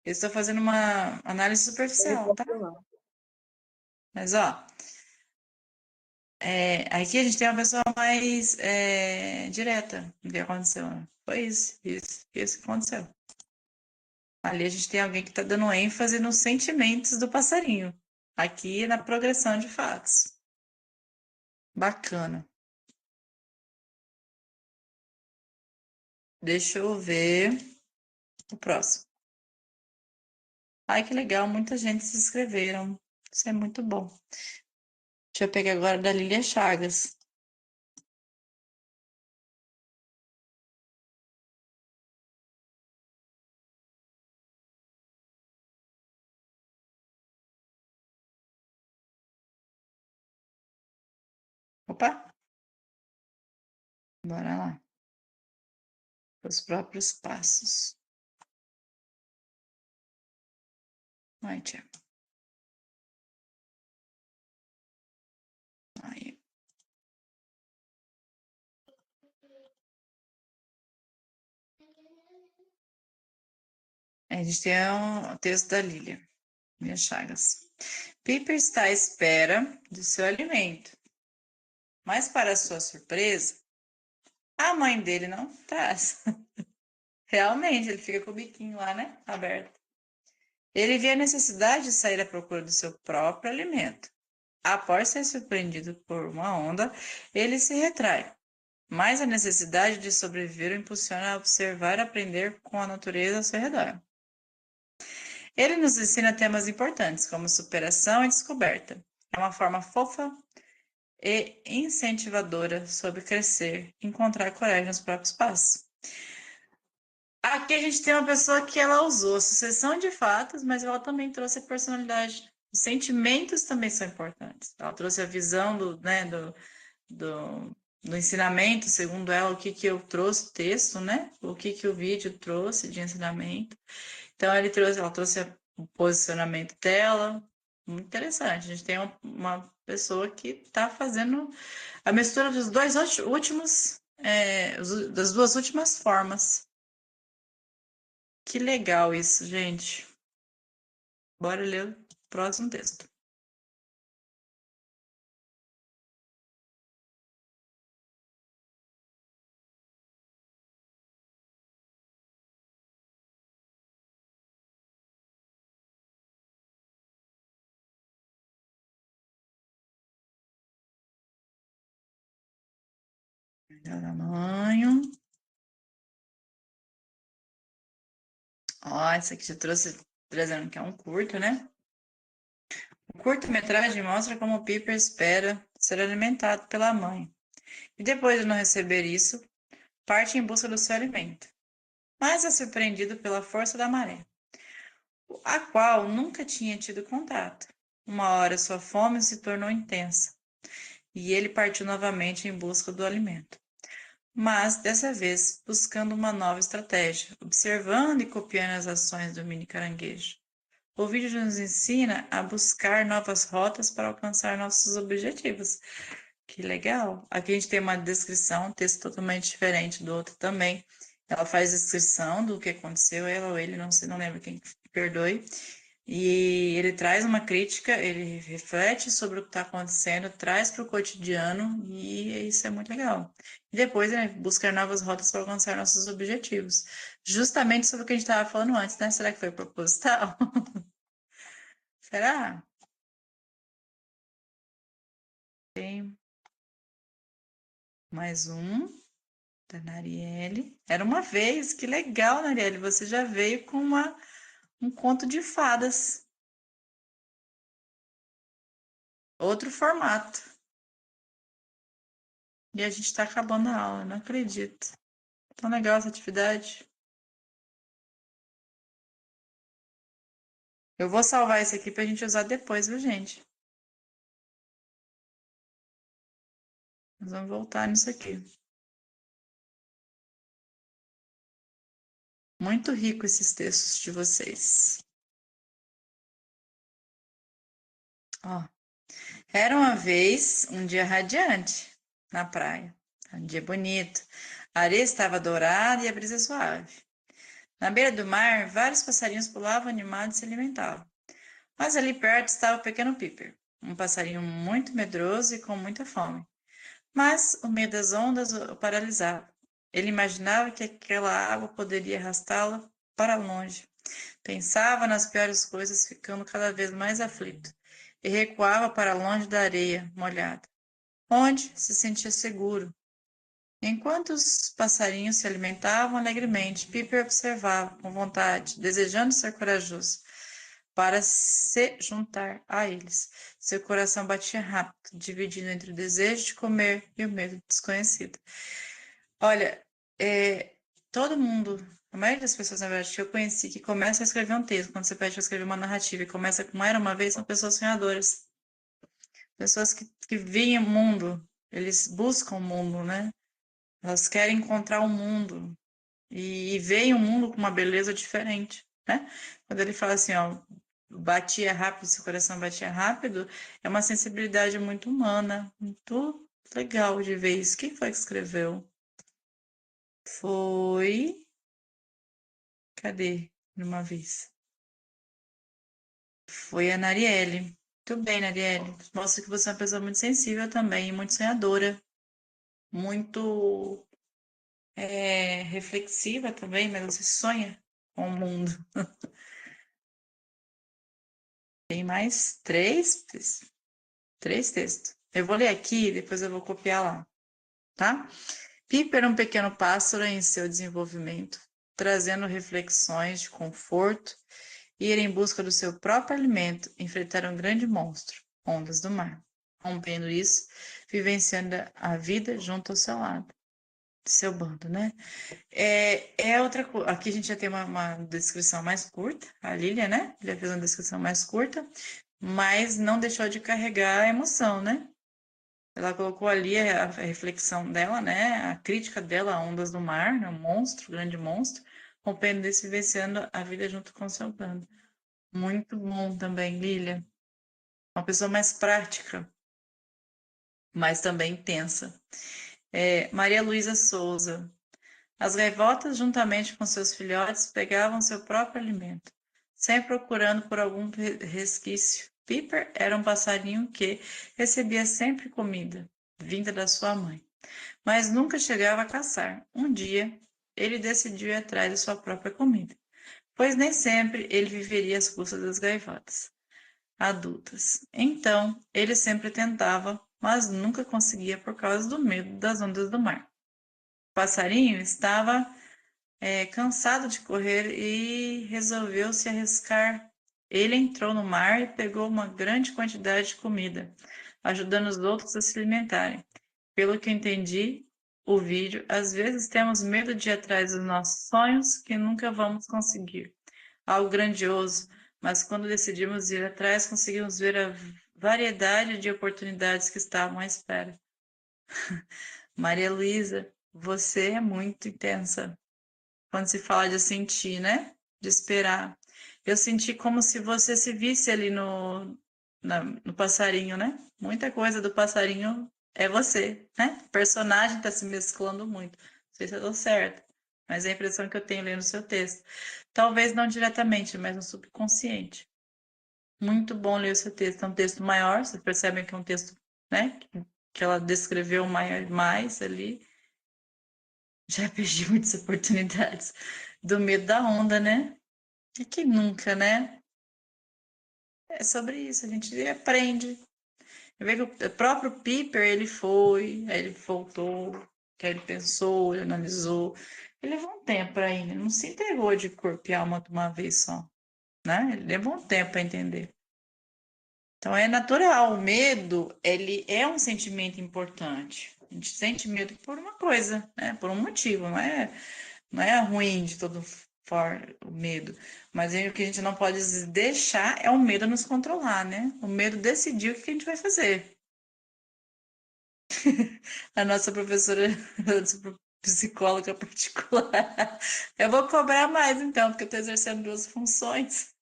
eu estou fazendo uma análise não superficial, tá? importa não. Mas, ó, aqui a gente tem uma pessoa mais direta no que aconteceu, né? Foi isso que aconteceu. Ali a gente tem alguém que está dando ênfase nos sentimentos do passarinho. Aqui na progressão de fatos. Bacana. Deixa eu ver o próximo. Ai, que legal, muita gente se inscreveram. Isso é muito bom. Deixa eu pegar agora da Lília Chagas. Opa, bora lá. Os próprios passos. Vai, tia. Aí. A gente tem o texto da Lília Chagas. Piper está à espera do seu alimento, mas para sua surpresa, a mãe dele não traz. Realmente, ele fica com o biquinho lá, né? Aberto. Ele vê a necessidade de sair à procura do seu próprio alimento. Após ser surpreendido por uma onda, ele se retrai. Mas a necessidade de sobreviver o impulsiona a observar e aprender com a natureza ao seu redor. Ele nos ensina temas importantes, como superação e descoberta. É uma forma fofa e incentivadora sobre crescer e encontrar coragem nos próprios passos. Aqui a gente tem uma pessoa que ela usou a sucessão de fatos, mas ela também trouxe a personalidade. Os sentimentos também são importantes. Ela trouxe a visão do ensinamento, segundo ela, o que eu trouxe o texto, né? O que o vídeo trouxe de ensinamento. Então, ela trouxe o posicionamento dela. Muito interessante. A gente tem uma pessoa que está fazendo a mistura dos dois últimos, das duas últimas formas. Que legal isso, gente. Bora ler o próximo texto. Melhor tamanho. Ó, esse aqui já trouxe trazendo que é um curto, né? O curta-metragem mostra como o Piper espera ser alimentado pela mãe. E depois de não receber isso, parte em busca do seu alimento. Mas é surpreendido pela força da maré, a qual nunca tinha tido contato. Uma hora sua fome se tornou intensa, e ele partiu novamente em busca do alimento. mas dessa vez buscando uma nova estratégia, observando e copiando as ações do mini caranguejo. O vídeo nos ensina a buscar novas rotas para alcançar nossos objetivos. Que legal! Aqui a gente tem uma descrição, um texto totalmente diferente do outro também. Ela faz descrição do que aconteceu, ela ou ele, não sei, não lembro quem, perdoe. E ele traz uma crítica, ele reflete sobre o que está acontecendo, traz para o cotidiano, e isso é muito legal. E depois, né, buscar novas rotas para alcançar nossos objetivos. Justamente sobre o que a gente estava falando antes, né? Será que foi proposital? Será? Tem mais um da Narielle. Era uma vez, que legal, Narielle. Você já veio com um conto de fadas. Outro formato. E a gente está acabando a aula, não acredito. Tão legal essa atividade. Eu vou salvar esse aqui para a gente usar depois, viu, gente? Nós vamos voltar nisso aqui. Muito rico esses textos de vocês. Ó. Era uma vez um dia radiante na praia. Um dia bonito. A areia estava dourada e a brisa suave. Na beira do mar, vários passarinhos pulavam animados e se alimentavam. Mas ali perto estava o pequeno Piper, um passarinho muito medroso e com muita fome. Mas o medo das ondas o paralisava. Ele imaginava que aquela água poderia arrastá-lo para longe. Pensava nas piores coisas, ficando cada vez mais aflito, e recuava para longe da areia molhada, onde se sentia seguro. Enquanto os passarinhos se alimentavam alegremente, Piper observava com vontade, desejando ser corajoso para se juntar a eles. Seu coração batia rápido, dividido entre o desejo de comer e o medo do desconhecido. Olha, todo mundo, a maioria das pessoas, na verdade, que eu conheci, que começa a escrever um texto, quando você pede para escrever uma narrativa e começa com Era uma vez, são pessoas sonhadoras. Pessoas que veem o mundo, eles buscam o mundo, né? Elas querem encontrar o mundo e veem o mundo com uma beleza diferente, né? Quando ele fala assim, ó, batia rápido, seu coração batia rápido, é uma sensibilidade muito humana, muito legal de ver isso. Quem foi que escreveu? Foi. Cadê? De uma vez. Foi a Narielle. Muito bem, Narielle. Mostra que você é uma pessoa muito sensível também, muito sonhadora, muito reflexiva também, mas você sonha com o mundo. Tem mais três textos. Eu vou ler aqui e depois eu vou copiar lá, tá? Piper é um pequeno pássaro em seu desenvolvimento, trazendo reflexões de conforto e ir em busca do seu próprio alimento, enfrentar um grande monstro, ondas do mar. Rompendo isso, vivenciando a vida junto ao seu lado, seu bando, né? Outra coisa. Aqui a gente já tem uma descrição mais curta, a Lilia, né? Já fez uma descrição mais curta, mas não deixou de carregar a emoção, né? Ela colocou ali a reflexão dela, né? A crítica dela a ondas do mar, né? Um monstro, grande monstro, rompendo e vivenciando a vida junto com seu bando. Muito bom também, Lilia. Uma pessoa mais prática, mas também intensa. Maria Luísa Souza. As gaivotas, juntamente com seus filhotes, pegavam seu próprio alimento, sempre procurando por algum resquício. Piper era um passarinho que recebia sempre comida, vinda da sua mãe, mas nunca chegava a caçar. Um dia, ele decidiu ir atrás de sua própria comida, pois nem sempre ele viveria às custas das gaivotas adultas. Então, ele sempre tentava, mas nunca conseguia por causa do medo das ondas do mar. O passarinho estava cansado de correr e resolveu se arriscar. Ele entrou no mar e pegou uma grande quantidade de comida, ajudando os outros a se alimentarem. Pelo que entendi o vídeo, às vezes temos medo de ir atrás dos nossos sonhos que nunca vamos conseguir. Algo grandioso, mas quando decidimos ir atrás, conseguimos ver a variedade de oportunidades que estavam à espera. Maria Luísa, você é muito intensa. Quando se fala de sentir, né? De esperar. Eu senti como se você se visse ali no passarinho, né? Muita coisa do passarinho é você, né? O personagem tá se mesclando muito. Não sei se eu tô certa, mas é a impressão que eu tenho lendo o seu texto. Talvez não diretamente, mas no subconsciente. Muito bom ler o seu texto. É um texto maior, vocês percebem que é um texto, né? Que ela descreveu mais ali. Já perdi muitas oportunidades do medo da onda, né? E que nunca, né? É sobre isso, a gente aprende. Eu vejo que o próprio Piper, ele foi, aí ele voltou, que aí ele pensou, ele analisou. Ele levou um tempo para ir, né? Não se entregou de corpo e alma de uma vez só, né? Ele levou um tempo para entender. Então é natural, o medo, ele é um sentimento importante. A gente sente medo por uma coisa, né? Por um motivo, não é ruim de todo o medo, mas o que a gente não pode deixar é o medo nos controlar, né? O medo decidir o que a gente vai fazer. A nossa professora, a nossa psicóloga particular, eu vou cobrar mais então, porque eu estou exercendo duas funções.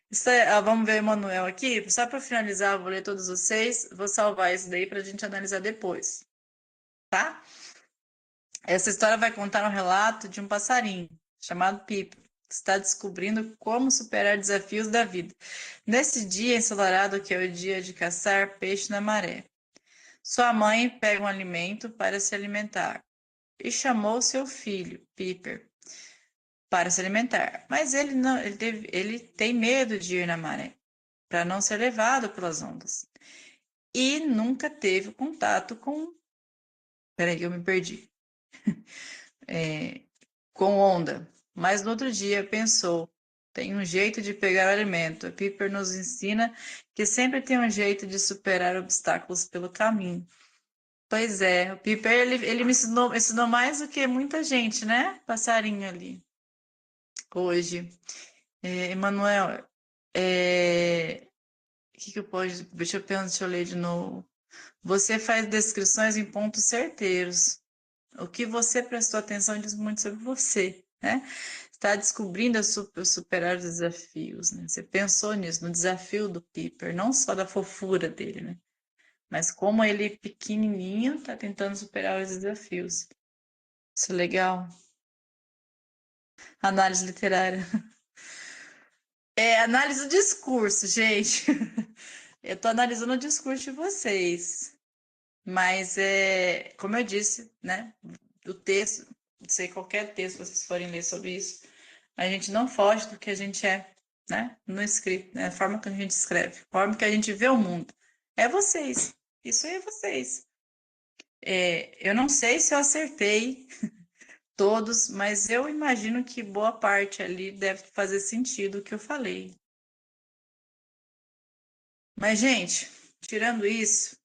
Isso é, vamos ver o Emanuel aqui. Só para finalizar, eu vou ler todos vocês. Vou salvar isso daí para a gente analisar depois, tá? Essa história vai contar um relato de um passarinho chamado Pipo, que está descobrindo como superar desafios da vida. Nesse dia ensolarado, que é o dia de caçar peixe na maré, sua mãe pega um alimento para se alimentar e chamou seu filho, Piper, para se alimentar. Mas ele não, ele tem medo de ir na maré, para não ser levado pelas ondas. E nunca teve contato com. Peraí, eu me perdi. Com onda. Mas no outro dia pensou: tem um jeito de pegar o alimento. A Piper nos ensina que sempre tem um jeito de superar obstáculos pelo caminho. Pois é, o Piper ele me ensinou mais do que muita gente, né? Passarinho ali, hoje. Emanuel, o que eu posso. Deixa eu pensar, deixa eu ler de novo. Você faz descrições em pontos certeiros. O que você prestou atenção diz muito sobre você, né? Está descobrindo a superar os desafios, né? Você pensou nisso, no desafio do Piper, não só da fofura dele, né? Mas como ele pequenininho está tentando superar os desafios. Isso é legal. Análise literária. É análise do discurso, gente. Eu estou analisando o discurso de vocês. Mas como eu disse, né? O texto, não sei qualquer texto que vocês forem ler sobre isso, a gente não foge do que a gente é, né? No escrito, né? A forma que a gente escreve, a forma que a gente vê o mundo. É vocês. Isso aí é vocês. Eu não sei se eu acertei todos, mas eu imagino que boa parte ali deve fazer sentido o que eu falei. Mas, gente, tirando isso,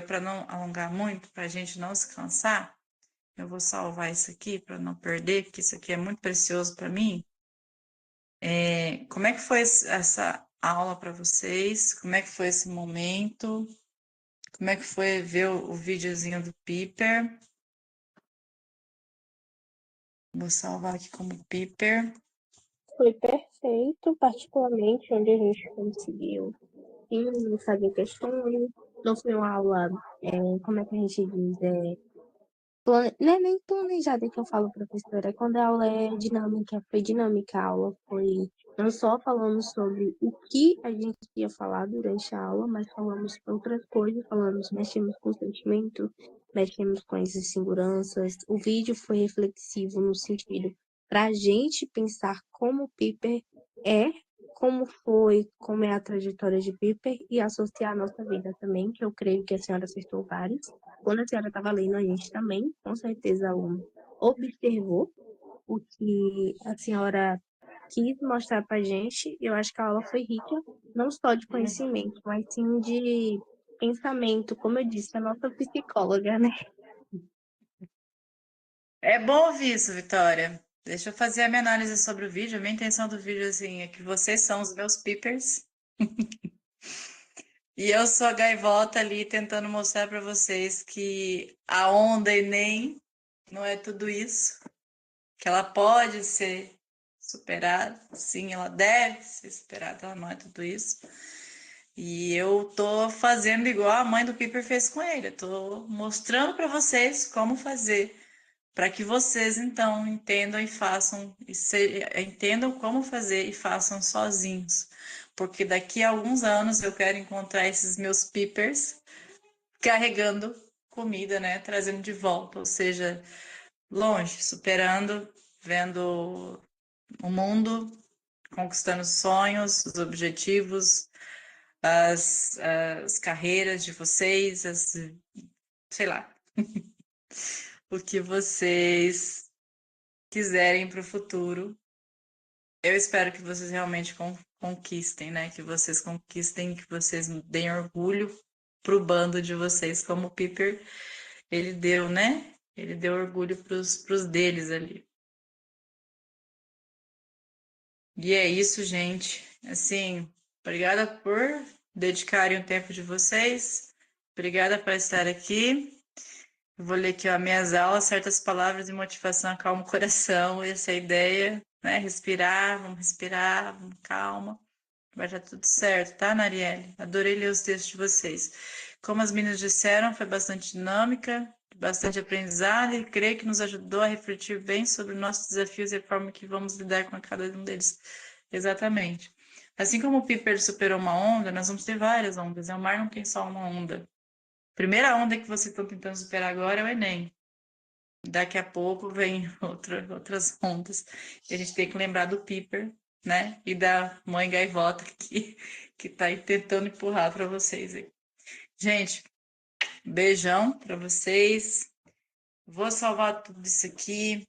para não alongar muito, para a gente não se cansar, eu vou salvar isso aqui para não perder, porque isso aqui é muito precioso para mim. Como é que foi essa aula para vocês? Como é que foi esse momento? Como é que foi ver o videozinho do Piper? Vou salvar aqui como Piper. Foi perfeito, particularmente onde a gente conseguiu fazer questões. Não foi uma aula, como é que a gente diz? Não é nem planejada que eu falo, professora, é quando a aula é dinâmica, foi dinâmica a aula, foi não só falamos sobre o que a gente ia falar durante a aula, mas falamos outras coisas, mexemos com sentimento, mexemos com as inseguranças. O vídeo foi reflexivo no sentido para a gente pensar como o Piper é, como foi, como é a trajetória de Piper e associar a nossa vida também, que eu creio que a senhora acertou vários. Quando a senhora estava lendo, a gente também, com certeza, observou o que a senhora quis mostrar para a gente. Eu acho que a aula foi rica, não só de conhecimento, mas sim de pensamento, como eu disse, a nossa psicóloga, né? É bom ouvir isso, Vitória. Deixa eu fazer a minha análise sobre o vídeo. A minha intenção do vídeo assim, é que vocês são os meus Pipers. E eu sou a gaivota ali tentando mostrar para vocês que a onda Enem não é tudo isso, que ela pode ser superada, sim, ela deve ser superada, ela não é tudo isso. E eu tô fazendo igual a mãe do Piper fez com ele, eu tô mostrando para vocês como fazer, para que vocês então entendam e façam, entendam como fazer e façam sozinhos. Porque daqui a alguns anos eu quero encontrar esses meus Pippers carregando comida, né? Trazendo de volta, ou seja, longe, superando, vendo o mundo, conquistando os sonhos, os objetivos, as carreiras de vocês, sei lá, o que vocês quiserem para o futuro. Eu espero que vocês realmente conquistem, né? Que vocês conquistem, que vocês deem orgulho pro bando de vocês, como o Piper, ele deu, né? Ele deu orgulho pros deles ali. E é isso, gente. Assim, obrigada por dedicarem o tempo de vocês. Obrigada por estar aqui. Eu vou ler aqui, ó, minhas aulas, certas palavras de motivação acalma o coração. Essa é a ideia, né? Respirar, vamos calma. Vai dar tudo certo, tá, Narielle? Adorei ler os textos de vocês. Como as meninas disseram, foi bastante dinâmica, bastante aprendizado e creio que nos ajudou a refletir bem sobre nossos desafios e a forma que vamos lidar com cada um deles. Exatamente. Assim como o Piper superou uma onda, nós vamos ter várias ondas. O mar não tem só uma onda. A primeira onda que vocês estão tentando superar agora é o Enem. Daqui a pouco vem outras ondas. E a gente tem que lembrar do Piper, né? E da mãe gaivota que tá aí tentando empurrar para vocês aí. Gente, beijão para vocês. Vou salvar tudo isso aqui.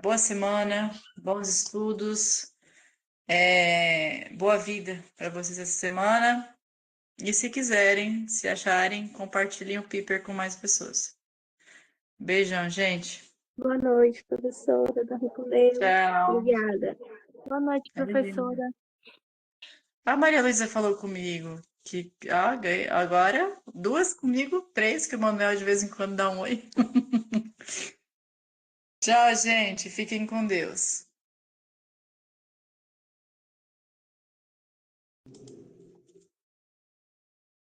Boa semana, bons estudos, boa vida para vocês essa semana. E se quiserem, se acharem, compartilhem o Piper com mais pessoas. Beijão, gente. Boa noite, professora. Dorme com Deus. Tchau. Obrigada. Boa noite, professora. A Maria Luísa falou comigo que agora duas comigo, três, que o Manuel de vez em quando dá um oi. Tchau, gente. Fiquem com Deus.